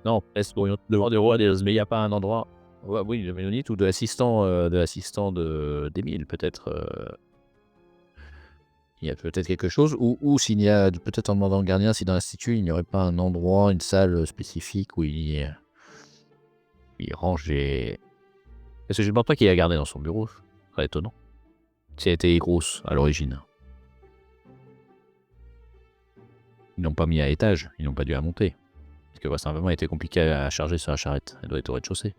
C: Non, est-ce qu'on devant des rois, mais il n'y a pas un endroit. Ouais, oui, de Mélonite ou de l'assistant d'Émile, peut-être. Il y a peut-être quelque chose, ou s'il y a peut-être en demandant au gardien si dans l'institut il n'y aurait pas un endroit, une salle spécifique où il range les. Parce que je ne pense pas qu'il a gardé dans son bureau, c'est très étonnant. Si elle était grosse à l'origine. Ils l'ont pas mis à étage, ils n'ont pas dû la monter. Parce que ça a vraiment été compliqué à charger sur la charrette, elle doit être au rez-de-chaussée.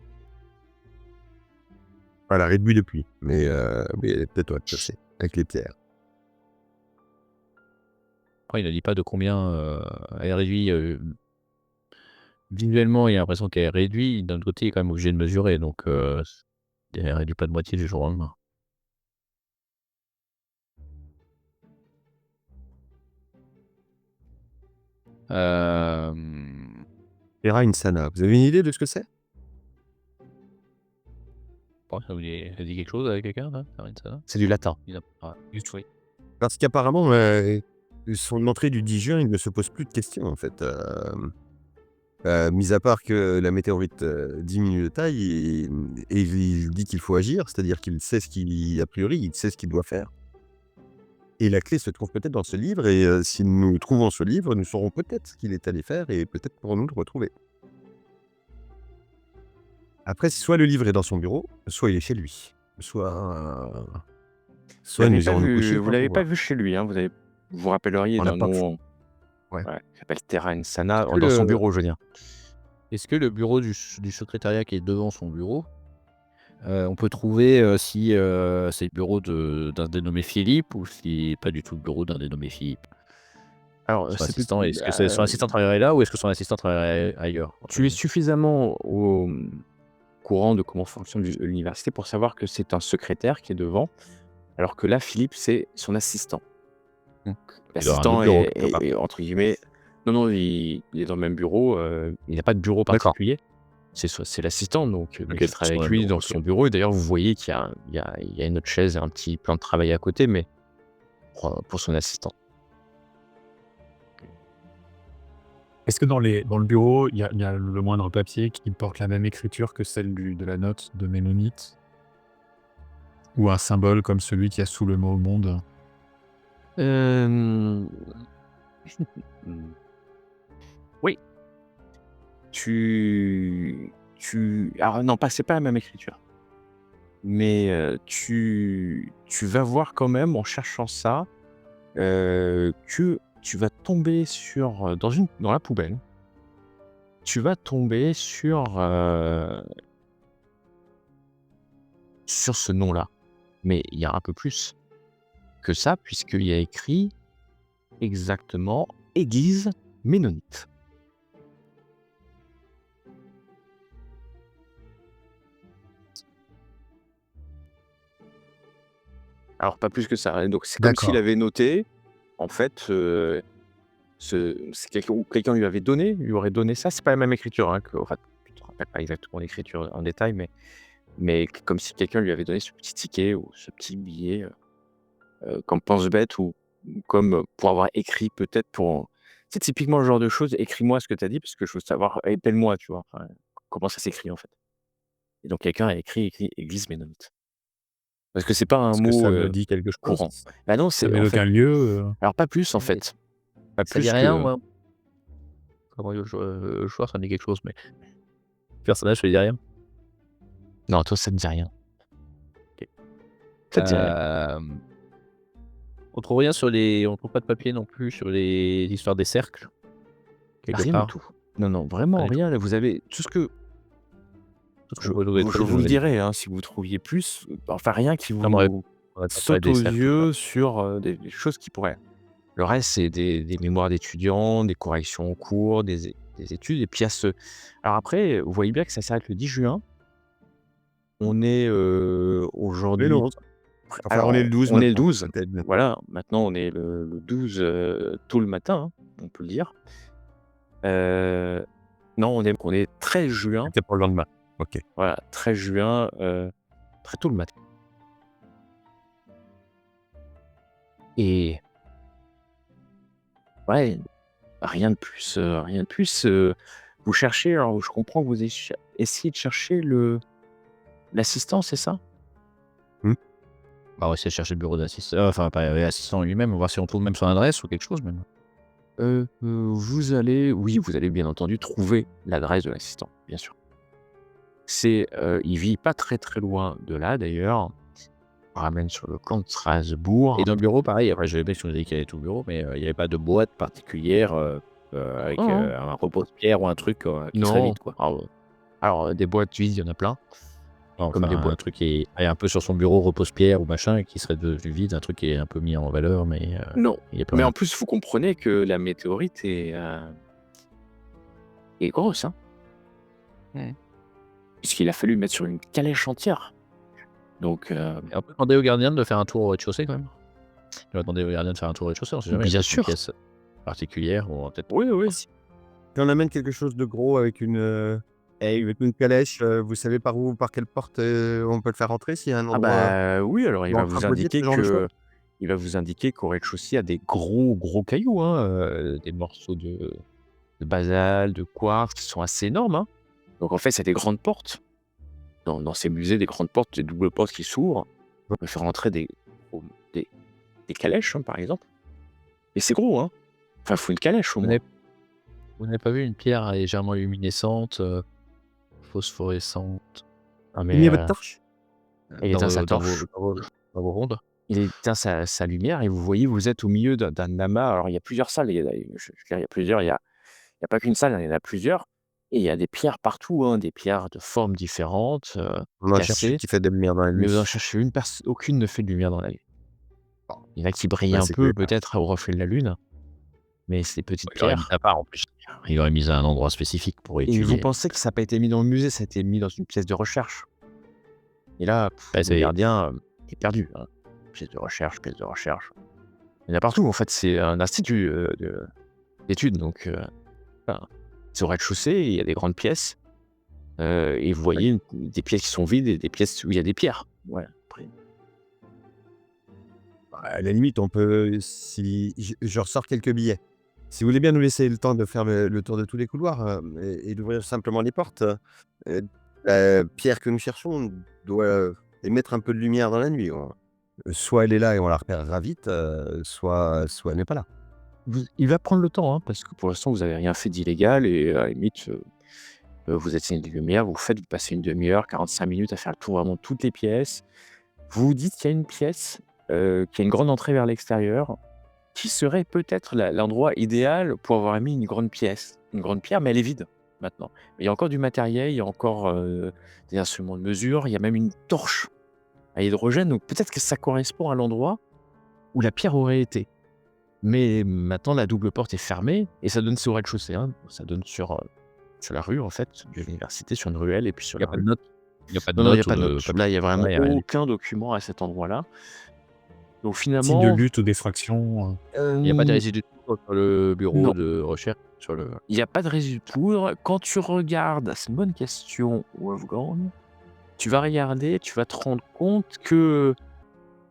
B: Elle a réduit depuis, mais elle est peut-être au rez-de-chaussée, avec les pierres.
C: Après, il ne dit pas de combien elle est réduite. Visuellement, il a l'impression qu'elle est réduite. D'un autre côté, il est quand même obligé de mesurer. Donc, elle ne réduit pas de moitié du jour au lendemain.
B: Terra Insana, vous avez une idée de ce que c'est?
C: Ça vous dit quelque chose à quelqu'un là?
A: C'est du latin.
C: Oui.
B: Parce qu'apparemment, son entrée du 10 juin, il ne se pose plus de questions en fait. Mis à part que la météorite diminue de taille et il dit qu'il faut agir, c'est-à-dire qu'il sait a priori, il sait ce qu'il doit faire. Et la clé se trouve peut-être dans ce livre, et si nous trouvons ce livre, nous saurons peut-être ce qu'il est allé faire et peut-être pourrons-nous le retrouver. Après, soit le livre est dans son bureau, soit il est chez lui. Soit nous irons nous coucher.
A: Vous l'avez pas vu chez lui, hein, vous vous rappelleriez
B: On l'a
A: d'un
B: pas vu.
A: nom
B: Ouais.
A: qui s'appelle Terra Insana
C: Est-ce que
A: dans son
C: le-
A: bureau, je veux dire.
C: Est-ce que le bureau du secrétariat qui est devant son bureau, on peut trouver si c'est le bureau d'un dénommé Philippe ou si pas du tout le bureau d'un dénommé Philippe?
A: Alors,
C: Son assistant, est-ce que son assistant travaillerait là ou est-ce que son assistant travaillerait ailleurs?
A: tu es suffisamment au courant de comment fonctionne l'université pour savoir que c'est un secrétaire qui est devant, alors que là, Philippe, c'est son assistant.
C: Mmh.
A: L'assistant
C: Il doit avoir un autre bureau,
A: est,
C: quelque part.
A: est- entre guillemets, non, il est dans le même bureau, il n'a pas de bureau
B: D'accord.
A: particulier. C'est l'assistant, donc
C: Ok,
A: il travaille
C: sur
A: avec
C: le
A: lui
C: bureau,
A: dans
C: ok.
A: son bureau. Et d'ailleurs, vous voyez qu'il y a une autre chaise et un petit plan de travail à côté, mais pour son assistant.
D: Est-ce que dans le bureau, il y a le moindre papier qui porte la même écriture que celle de la note de Mélonite? Ou un symbole comme celui qu'il y a sous le mot monde?
A: Hem, mmh, oui, alors non, pas c'est pas la même écriture, mais tu vas voir quand même en cherchant ça, que tu vas tomber sur, dans la poubelle, tu vas tomber sur ce nom-là. Mais il y a un peu plus que ça puisqu'il y a écrit exactement Église ménonite. Alors pas plus que ça, hein, donc c'est comme s'il
B: D'accord.
A: avait noté, en fait, c'est quelqu'un lui avait donné, lui aurait donné ça. C'est pas la même écriture, hein, enfin, je te rappelle pas exactement l'écriture en détail, mais comme si quelqu'un lui avait donné ce petit ticket ou ce petit billet, comme pense-bête ou comme, pour avoir écrit peut-être pour c'est typiquement le genre de choses: «Écris-moi ce que tu as dit parce que je veux savoir, épelle-moi», tu vois? Enfin, comment ça s'écrit, en fait? Et donc quelqu'un a écrit église ménonite. Parce que c'est pas un
D: Est-ce que
A: mot,
D: ça me dit quelque
A: courant.
D: chose?
A: Bah non,
D: Ça
A: c'est en
D: m'évoque
A: fait
D: un lieu,
A: alors pas plus, en
C: Et
A: fait. Pas
C: ça dit
A: plus
C: rien,
A: que
C: moi? Comment le choix, ça me dit quelque chose, mais le personnage, ça dit rien.
A: non, toi, ça te dit rien.
C: OK.
A: Ça te dit rien.
C: On trouve rien sur les on trouve pas de papier non plus sur les histoires des cercles, quelque
A: Rien du
C: part?
A: tout. Non, non,
C: Rien
A: vraiment
C: du tout.
A: rien. Là, vous avez tout ce que
C: Tout ce qu'on
A: je
C: peut trouver
A: vous
C: trop
A: je
C: vite, je
A: vous le
C: l'aurais dit.
A: dirai, hein, si vous trouviez plus, enfin rien qui
C: Non, mais
A: vous
C: on aurait pas parlé
A: saute
C: des
A: aux
C: cercles ou pas.
A: yeux sur, des choses qui pourraient le reste, c'est des mémoires d'étudiants, des corrections en cours, des études et puis il y a ce alors après, vous voyez bien que ça s'arrête le 10 juin. On est,
B: Oui, le
A: aujourd'hui
B: 11. Enfin, on est
A: alors
B: le 12
A: on est le
B: maintenant,
A: 12,
B: peut-être maintenant.
A: voilà, maintenant on est le 12, tôt le matin, hein, on peut le dire. Heu, non, on est 13 juin,
B: C'était pour le lendemain. OK.
A: voilà, 13 juin, très tôt le matin et ouais, rien de plus, vous cherchez alors je comprends que vous essayez de chercher l'assistant, c'est ça?
B: Mmh.
C: Bah, on va essayer de chercher le bureau d'assistant, enfin pas l'assistant lui-même, voir si on trouve même son adresse ou quelque chose même.
A: Vous allez bien entendu trouver l'adresse de l'assistant, bien sûr. Il vit pas très, très loin de là d'ailleurs. On ramène sur le camp de
C: Et
A: Strasbourg.
C: dans le bureau, pareil, après je sais pas si on a dit qu'il y avait tout le bureau, mais il y avait pas de boîte particulière, avec,
A: Non,
C: un repose-pierre ou un truc, qui serait
A: non,
C: vide, quoi?
A: alors, des boîtes vides, il y en a plein, comme
C: Enfin,
A: des
C: un
A: boîtes
C: truc qui est un peu sur son bureau repose-pierre ou machin et qui serait devenu vide, un truc qui est un peu mis en valeur, mais
A: non,
C: il y a plus
A: mais
C: rien.
A: en plus, vous comprenez que la météorite est grosse, hein,
C: Mmh.
A: puisqu'il a fallu mettre sur une calèche entière. Donc,
C: Et on peut demander au gardien de faire un tour au rez-de-chaussée quand même? On va demander au gardien de faire un tour au rez-de-chaussée, on sait jamais, il y a
A: bien
C: peut-être une
A: sûr.
C: pièce particulière ou peut-être
A: Oui, oui.
B: Si on amène quelque chose de gros avec avec une calèche, vous savez par quelle porte, on peut le faire rentrer s'il y a un
A: Ah
B: endroit,
A: bah, oui, alors
B: ou un trampoline, ce genre de choses?
A: il va vous indiquer qu'au rez-de-chaussée, il y a des gros, gros cailloux, hein, des morceaux de basalte, de quartz qui sont assez énormes, hein. Donc en fait, c'est des grandes portes. Dans ces musées, des grandes portes, des doubles portes qui s'ouvrent. On peut faire rentrer gros des des calèches, hein, par exemple. Et c'est gros, hein. Enfin, faut une calèche au
C: Vous
A: moins.
C: n'avez vous n'avez pas vu une pierre légèrement luminescente, phosphorescente
A: Ah mais,
B: Allumez votre torche.
A: il
C: dans
A: éteint sa
C: vos dans
A: torche,
C: vos dans vos dans vos rondes?
A: il éteint sa lumière et vous voyez, vous êtes au milieu d'un amas. Alors il y a plusieurs salles, je veux dire, il y a plusieurs, il y a pas qu'une salle, hein, il y en a plusieurs et il y a des pierres partout, hein, des pierres de formes différentes,
B: On en cherche une
A: cassées,
B: qui fait de la lumière dans la
A: mais vous en
B: nuit.
A: cherchez une, aucune ne fait de lumière dans la nuit. Il y en a qui brillent
B: Bah,
A: un
B: c'est que
A: peu peut-être au reflet de la lune, mais c'est des petites
C: Il aurait mis
A: pierres.
C: à part en plus. Il aurait mis à un endroit spécifique pour
A: Et vous
C: étudier.
A: pensez que ça a pas été mis dans le musée, ça a été mis dans une pièce de recherche. Et là,
C: Bah,
A: le
C: c'est
A: gardien, est perdu, hein. Pièce de recherche, pièce de recherche. Il y en a partout en fait, c'est un institut, d'études donc enfin, c'est au rez-de-chaussée, il y a des grandes pièces, et vous voyez des pièces qui sont vides et des pièces où il y a des pierres. Voilà, après
B: À la limite, on peut, si je ressors quelques billets. Si vous voulez bien nous laisser le temps de faire le tour de tous les couloirs, et d'ouvrir simplement les portes, la pierre que nous cherchons doit et mettre un peu de lumière dans la nuit, quoi. Soit elle est là et on la repérera vite, soit elle n'est pas là.
A: Il va prendre le temps, hein, parce que pour l'instant, vous avez rien fait d'illégal et à la limite, vous éteignez les lumières, vous passez une demi-heure, 45 minutes à faire le tour vraiment de toutes les pièces. Vous vous dites qu'il y a une pièce, qui a une grande entrée vers l'extérieur, qui serait peut-être l'endroit idéal pour avoir mis une grande pièce. Une grande pierre, mais elle est vide maintenant. Il y a encore du matériel, il y a encore, des instruments de mesure, il y a même une torche à hydrogène, donc peut-être que ça correspond à l'endroit où la pierre aurait été. Mais maintenant, la double porte est fermée et ça donne sur au rez-de-chaussée, hein. Ça donne sur la rue, en fait, de l'université, sur une ruelle et puis sur
C: Il y a
A: la
C: pas de
A: rue.
C: notes? Il y a pas de
A: Non, non, il y a
C: notes ou
A: pas de
C: de
A: notes.
C: papier?
A: Là, il y a vraiment
C: Ouais, il y a rien du tout.
A: aucun document à cet endroit-là. Donc
D: Signe de
A: finalement,
D: lutte ou d'effraction.
C: Il y a pas de
A: hem,
C: résidus de poudre sur le bureau
A: non,
C: de recherche? Sur le
A: il y a pas de résidus de poudre. Quand tu regardes, c'est une bonne question, Wolfgang. Tu vas regarder, tu vas te rendre compte que,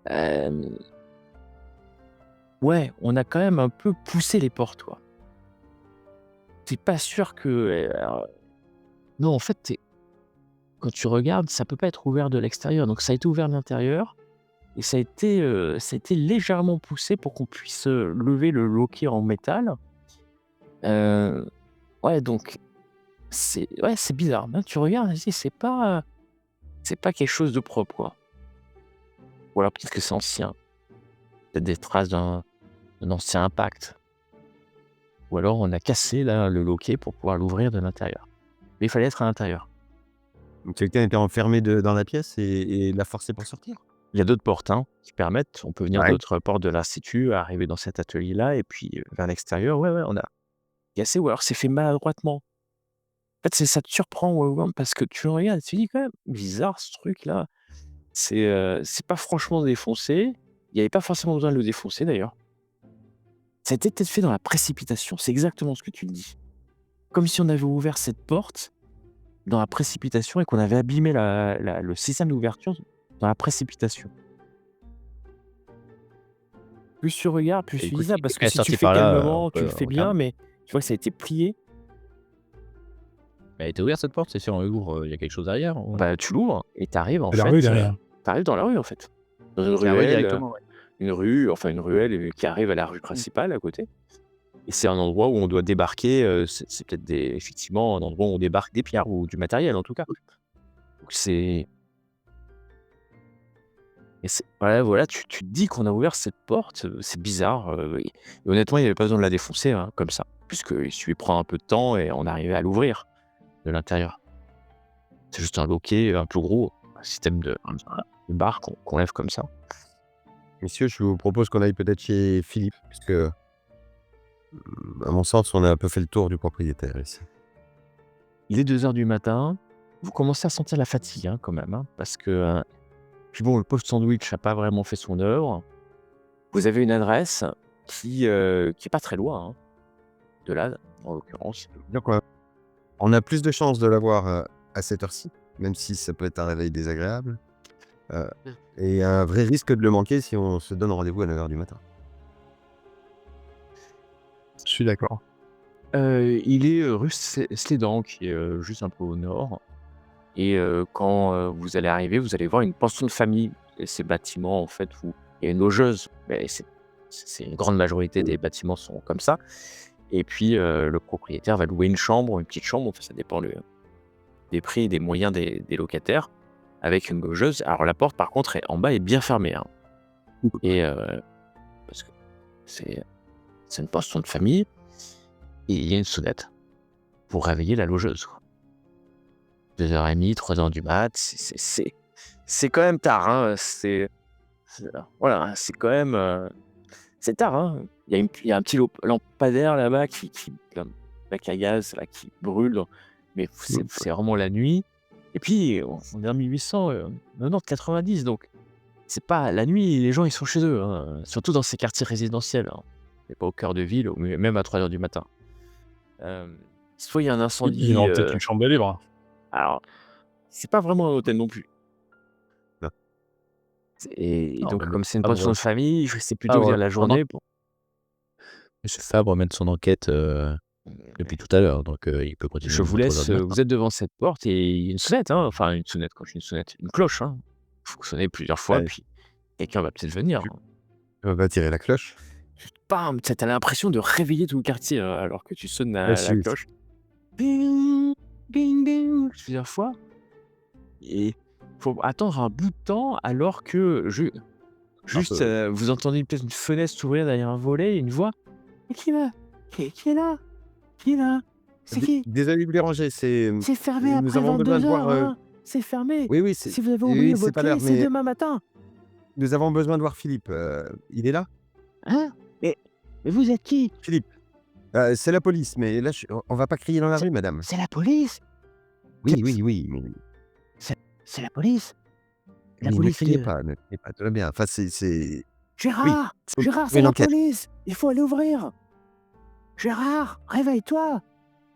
A: hem, ouais, on a quand même un peu poussé les portes, quoi. Tu pas sûr que, non, en fait, quand tu regardes, ça peut pas être ouvert de l'extérieur, donc ça a été ouvert de l'intérieur et ça a été légèrement poussé pour qu'on puisse, lever le loquet en métal. Heu, ouais, donc c'est bizarre. Même tu regardes, tu c'est pas quelque chose de propre, quoi. Ou alors peut-être que c'est ancien, peut-être des traces d'un ancien impact. Ou alors on a cassé là, le loquet pour pouvoir l'ouvrir de l'intérieur. Mais il fallait être à l'intérieur.
B: Donc quelqu'un était enfermé dans la pièce et l'a forcé pour sortir?
A: Il y a d'autres portes, hein, qui permettent on peut venir
B: Ouais.
A: d'autres portes de l'institut, arriver dans cet atelier-là et puis, vers l'extérieur, ouais, ouais, on a cassé ou alors c'est fait maladroitement. En fait, ça te surprend, ouais, parce que tu le regardes et tu te dis quand même: «Bizarre ce truc-là». C'est pas franchement défoncé. Il y avait pas forcément besoin de le défoncer d'ailleurs. Ça a été peut-être fait dans la précipitation, c'est exactement ce que tu dis. Comme si on avait ouvert cette porte dans la précipitation et qu'on avait abîmé le système d'ouverture dans la précipitation. Plus tu regardes, plus tu dis
C: écoute,
A: ça,
C: il est
A: parce
C: quand
A: que
C: même
A: si tu
C: sorti
A: fais
C: par là, on
A: calmement, tu
C: peut
A: le fais bien,
C: regarder.
A: mais tu vois que ça a été plié,
C: Elle était ouverte cette porte? C'est si on l'ouvre, il y a quelque chose derrière ou?
A: bah, tu l'ouvres et tu arrives en
D: De la rue
A: fait,
D: derrière.
A: tu arrives dans la rue en fait. Dans une
C: C'est la rue
A: ruelle,
C: directement, ouais.
A: une rue, enfin une ruelle, qui arrive à la rue principale à côté et c'est un endroit où on doit débarquer, c'est peut-être effectivement un endroit où on débarque des pierres ou du matériel en tout cas. Donc ouais, voilà, tu te dis qu'on a ouvert cette porte, c'est bizarre, et honnêtement, il y avait pas besoin de la défoncer, hein, comme ça, puisqu'il suffit de prendre un peu de temps et on arrivait à l'ouvrir de l'intérieur. C'est juste un loquet un peu gros, un système de barre qu'on lève comme ça.
B: Messieurs, je vous propose qu'on aille peut-être chez Philippe, puisque, à mon sens, on a un peu fait le tour du propriétaire ici.
A: Il est 2 heures du matin, vous commencez à sentir la fatigue, hein, quand même, hein, parce que, puis bon, le pauvre sandwich n'a pas vraiment fait son œuvre. Vous avez une adresse qui est pas très loin, hein, de là, en l'occurrence.
B: Donc on a plus de chances de l'avoir, à cette heure-ci, même si ça peut être un réveil désagréable, heu et un vrai risque de le manquer si on se donne rendez-vous à 9 heures du matin.
D: Je suis d'accord.
A: Il est, rue Slédan qui est, juste un peu au nord et quand, vous allez arriver, vous allez voir une pension de famille et ces bâtiments en fait où il y a une logeuse, mais c'est une grande majorité des bâtiments sont comme ça et puis, le propriétaire va louer une chambre, une petite chambre, enfin ça dépend des prix et des moyens des locataires avec une logeuse. Alors la porte par contre est en bas est bien fermée, hein et parce que c'est c'est une pension de famille et il y a une sonnette pour réveiller la logeuse, quoi. 2h30, 3h du mat, c'est quand même tard, hein, voilà, hein, c'est quand même, c'est tard, hein. Il y a un petit lampadaire là-bas un bac à gaz là qui brûle, mais c'est vraiment la nuit et puis on est en 1800, 90 donc c'est pas la nuit, les gens ils sont chez eux, hein, surtout dans ces quartiers résidentiels, hein. C'est pas au cœur de ville ou même à 3h du matin. Hem, Soit il y a un
D: Ils
A: incendie,
D: ont peut-être une chambre de libre.
A: alors c'est pas vraiment un hôtel non plus.
B: Non.
A: Et
C: Non,
A: donc
C: mais
A: comme c'est une pension de famille, je sais plutôt
C: Fabre
A: dire la
C: pendant
A: journée pour
C: Monsieur Fabre mène son enquête, depuis tout à l'heure, donc il peut continuer
A: je vous
C: jusqu'à 3:00
A: laisse,
C: du matin.
A: vous êtes devant cette porte et il y a une sonnette, hein, enfin une sonnette, quand je dis une sonnette, une cloche, hein. faut sonner plusieurs fois,
B: Ouais,
A: puis quelqu'un va peut-être venir,
B: tu
A: hein.
B: vas tirer la cloche.
A: Bam! Tu as l'impression de réveiller tout le quartier, alors que tu sonnes
B: Ouais,
A: la cloche. Bing, bing, bing, plusieurs fois et faut attendre un bout de temps alors que
B: Un
A: juste,
B: peu.
A: vous entendez peut-être une fenêtre s'ouvrir derrière un volet et une voix: «Mais qui est là? Qui est là? Qui est là? C'est qui?
B: Désolé de vous déranger,
A: C'est fermé
B: nous
A: après
B: avons besoin de
A: 22h,
B: voir,
A: hein! C'est fermé.
B: oui,
A: Si vous avez oublié
B: oui, c'est
A: votre
B: pas l'heure,
A: clé, c'est
B: mais
A: demain matin!»
B: nous avons besoin de voir Philippe, il est là?
A: «Hein? Mais mais vous êtes qui?
B: Philippe, c'est la police, mais là, on va pas crier dans la
A: C'est
B: rue, madame.
A: c'est la police?
B: Oui, oui, oui, mais
A: C'est c'est la police? La
B: ne
A: police
B: criez
A: de
B: pas, ne criez pas, tout va bien. Enfin, oui,
A: Gérard!
B: faut
A: Gérard,
B: trouver
A: c'est
B: une
A: la
B: enquête.
A: police! Il faut aller ouvrir! Gérard, réveille-toi!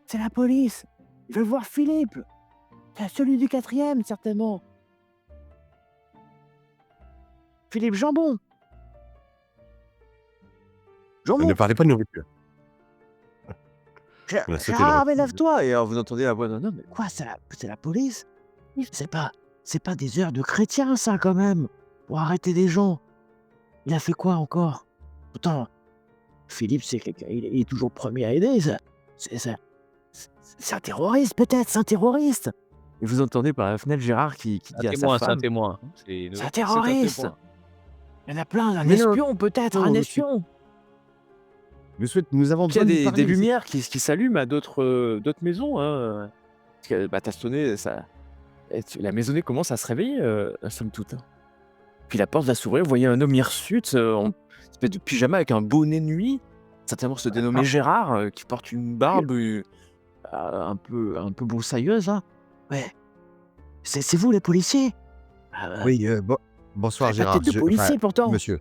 A: C'est la police! Ils veulent voir Philippe! C'est celui du 4e, certainement! Philippe Jambon!
B: Ne
A: Jambon!
B: parlez pas de nourriture. On a sauté le
A: Gérard, mais
B: repas.
A: lève-toi! Et alors vous entendez la voix d'un homme: «Mais quoi, c'est la police? C'est pas des heures de chrétien ça quand même! Pour arrêter des gens! Il a fait quoi encore? Pourtant, Philippe, c'est quelqu'un il est toujours premier à aider, ça c'est un terroriste peut-être, c'est un terroriste!» Et vous entendez par la fenêtre Gérard qui dit à sa
C: C'est un
A: femme:
C: témoin.
A: «C'est un
C: C'est un
A: terroriste!
C: témoin.
A: Il y en a plein, un
B: Mais non,
A: espion peut-être,
B: non,
A: un
B: monsieur,
A: espion!»
B: nous avons
A: Puis il y
B: besoin
A: a
B: de lui
A: des
B: parler.
A: lumières qui s'allument à d'autres maisons, hein, parce que, bah, tu as sonné, ça et tu la maisonnée commence à se réveiller, somme toute, hein. Puis la porte va s'ouvrir, vous voyez un homme hirsute, en espèce de pyjama avec un bonnet de nuit, certainement se dénommer Gérard, qui porte une barbe, un peu broussailleuse, là. «Ouais, c'est vous les policiers?» «Ah,
B: Oui,
A: vous
B: bonsoir
A: avez pas de tête
B: Gérard,
A: de policier pourtant!»
B: monsieur,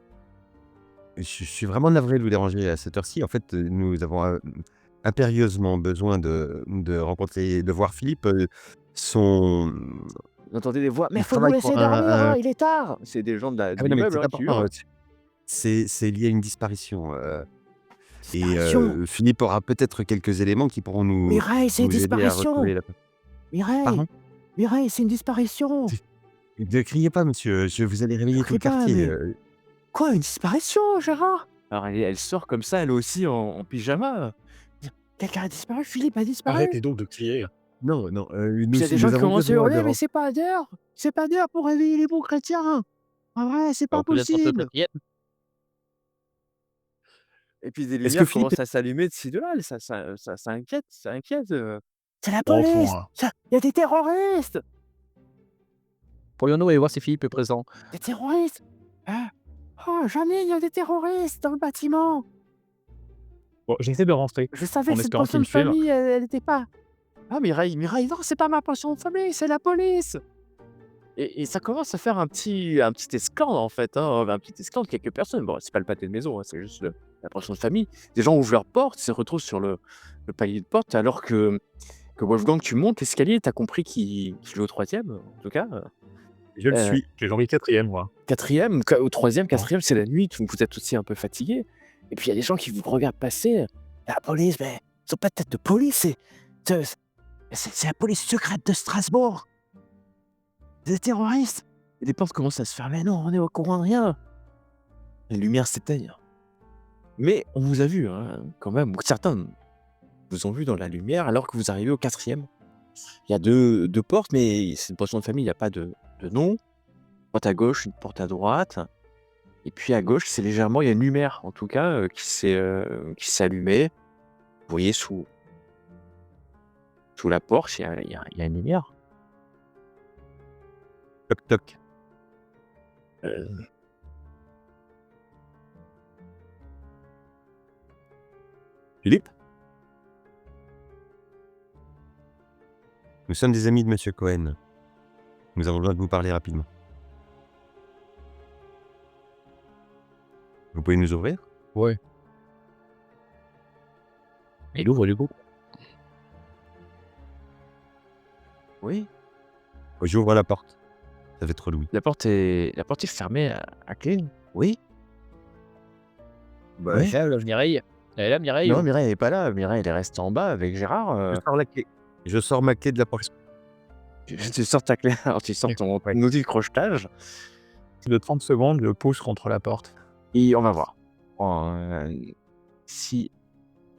B: je suis vraiment navré de vous déranger à cette heure-ci. En fait, nous avons, impérieusement besoin de rencontrer, de voir Philippe, son
A: Vous entendez des voix: «Mais
B: il
A: faut nous
B: travaille
A: laisser
B: pour
A: dormir,
B: un
A: hein, il est tard!» C'est des gens
B: ah
A: de
B: oui, non, mais
A: l'immeuble,
B: c'est
A: hein, qui
B: important,
A: hurlent.
B: c'est lié à une disparition, et
A: «Disparition!
B: Philippe aura peut-être quelques éléments qui pourront
A: Mireille, c'est une
B: nous aider à
A: disparition!
B: retrouver la
A: Mireille!
B: pardon?
A: Mireille, c'est une disparition!
B: Ne criez pas monsieur, vous allez
A: Ne
B: réveiller tout
A: crie
B: le
A: pas,
B: quartier,
A: mais quoi, une disparition, Gérard?» Alors elle sort comme ça, elle aussi en pyjama. «Quelqu'un a disparu, Philippe a disparu!»
D: Arrêtez donc de crier.
B: non, non,
A: Puis il y a des gens
B: nous
A: qui
B: avons
A: commencent à
B: besoin de
A: hurler: «Mais c'est pas d'heure pour réveiller les bons chrétiens! En vrai, c'est pas
C: Alors peut-être un peu
A: possible!»
C: fatigué.
A: Et puis des
B: est-ce que
A: lumières
B: Philippe
A: commencent à s'allumer de ci de là, ça inquiète. «C'est la police!
D: Enfant, hein.
A: Il y a des terroristes!
C: Pourrions-nous aller voir si Philippe est présent?
A: Des terroristes! Hein? Oh jamais il y a des terroristes dans le bâtiment!
D: Bon, j'essaie de rentrer
A: Je savais
D: en
A: que cette
D: espérant
A: pension
D: qu'il
A: de
D: me suive.
A: famille, elle était pas...» «Ah Mireille, non, c'est pas ma pension de famille, c'est la police!» Et ça commence à faire un petit esclandre en fait, hein, un petit esclandre, quelques personnes. Bon, c'est pas le pâté de maison, hein, c'est juste la pension de famille. Des gens ouvrent leurs portes, se retrouvent sur le palier de porte alors que Wolfgang, tu montes l'escalier, tu as compris qu'il est au 3e, en tout cas,
D: Je le
A: heu,
D: suis. J'ai envie 4e, moi.
A: 4e, au 3e, 4e, c'est la nuit, donc vous êtes aussi un peu fatigués et puis il y a des gens qui vous regardent passer. «La police, mais ils ont pas de tête de police, c'est c'est la police secrète de Strasbourg! Des terroristes!» Et les portes commencent à se fermer. «Non, on est au courant de rien!» Les lumières s'éteignent. Mais on vous a vu, hein, quand même, ou certains vous ont vu dans la lumière alors que vous arrivez au 4e. Il y a deux portes, mais c'est une pension de famille, il y a pas de nom. Une porte à gauche, une porte à droite et puis à gauche, c'est légèrement il y a une lumière, en tout cas, qui s'est allumée. Vous voyez sous la porte, il y a une lumière.
B: toc toc.
A: Heu,
B: Philippe? Nous sommes des amis de monsieur Cohen. Nous avons besoin de vous parler rapidement. Vous pouvez nous ouvrir?
D: Ouais.
C: Il ouvre du coup.
A: oui,
B: J'ouvre la porte. Ça fait trop de bruit.
A: la porte est fermée à clé. Oui,
B: Bah,
A: oui.
C: Là, Mireille. Elle est là, Mireille?
A: Non, Mireille elle est pas là. Mireille, elle est restée en bas avec Gérard,
B: je sors la clé. Je sors ma clé de la porte.
A: Tu sors ta clé, alors tu sors
D: Et
A: ton
D: ouais.
A: outil de crochetage
D: De 30 secondes, je pousse contre la porte.
A: et on va voir. Si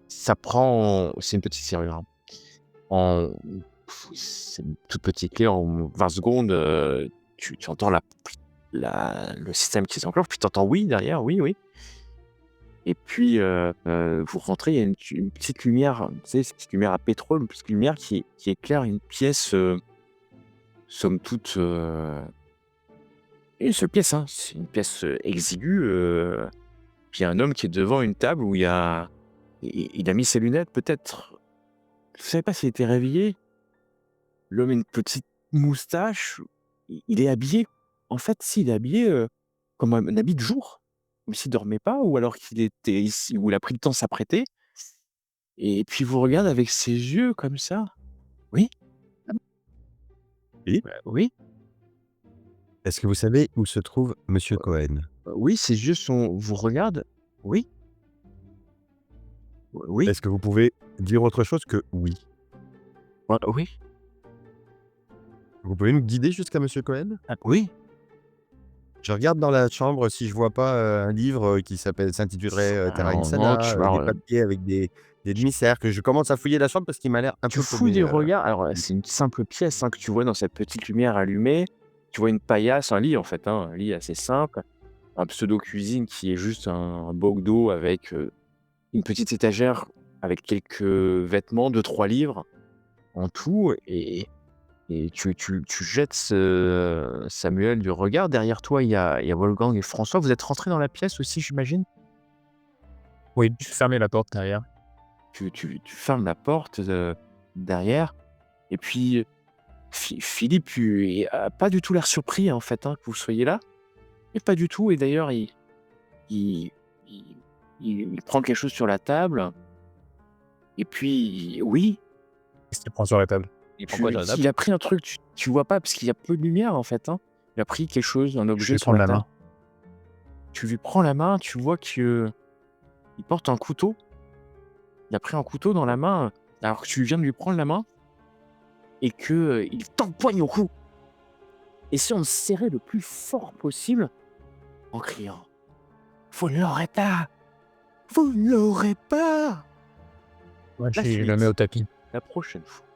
A: ça prend c'est une petite serrure, hein. En c'est une toute petite clé, en 20 secondes, tu entends le système qui s'enclenche, puis tu entends «oui» derrière, «oui, oui» et puis, vous rentrez, il y a une petite lumière, tu sais, cette petite lumière à pétrole, une petite lumière qui éclaire une pièce, somme toute, une seule pièce, hein. C'est une pièce, exiguë, puis il y a un homme qui est devant une table où il a mis ses lunettes peut-être. Je savais pas s'il était réveillé. L'homme a une petite moustache, il est habillé en fait, si, il est habillé, comme un habit de jour, comme s'il dormait pas ou alors qu'il était ici ou il a pris le temps de s'apprêter et puis il vous regarde avec ses yeux comme ça. «Oui?
B: Et
A: Oui?
B: est-ce que vous savez où se trouve monsieur Cohen?
A: Oui, ses yeux vous regardent. Oui? Oui?
B: Est-ce que vous pouvez dire autre chose que oui?
A: Oui?
B: Vous pouvez nous guider jusqu'à monsieur Cohen?
A: Oui?»
B: Je regarde dans la chambre si je vois pas, un livre, qui s'intitulerait, Terra
A: Alors non,
B: Insana,
A: tu
B: des
A: alors,
B: papiers avec des demi-cercles. Je commence à fouiller la chambre parce qu'il m'a l'air un
A: tu
B: peu
A: fouilles
B: paumé,
A: des regards. Alors, c'est une simple pièce, hein, que tu vois dans cette petite lumière allumée. Tu vois une paillasse, un lit en fait, hein, un lit assez simple, un pseudo-cuisine qui est juste un boc d'eau avec, une petite étagère avec quelques vêtements, deux trois livres en tout et tu jettes Samuel du regard. Derrière toi, il y a Wolfgang et François. Vous êtes rentrés dans la pièce aussi, j'imagine?
D: Oui, je fermais la porte derrière.
A: Tu fermes la porte, derrière et puis Philippe, il a pas du tout l'air surpris, en fait, hein, que vous soyez là et pas du tout et d'ailleurs il il il prend quelque chose sur la table et puis oui,
D: Qu'est-ce qu'il prend sur la table?
C: Il prend quoi sur la table?
A: il a pris un truc, tu vois pas parce qu'il y a peu de lumière, en fait, hein. Il a pris quelque chose, un
D: Je
A: objet
D: vais
A: sur
D: prendre
A: la
D: la
A: table.
D: main.
A: Tu lui prends la main, tu vois qu'il porte un couteau. Il a pris un couteau dans la main, alors que tu viens de lui prendre la main et que, il t'empoigne au cou. Essaie de serrer le plus fort possible en criant: «Vous ne l'aurez pas! Vous ne l'aurez pas!»
D: Ouais,
A: La
D: je le mets
A: suite,
D: au tapis.
A: la prochaine fois.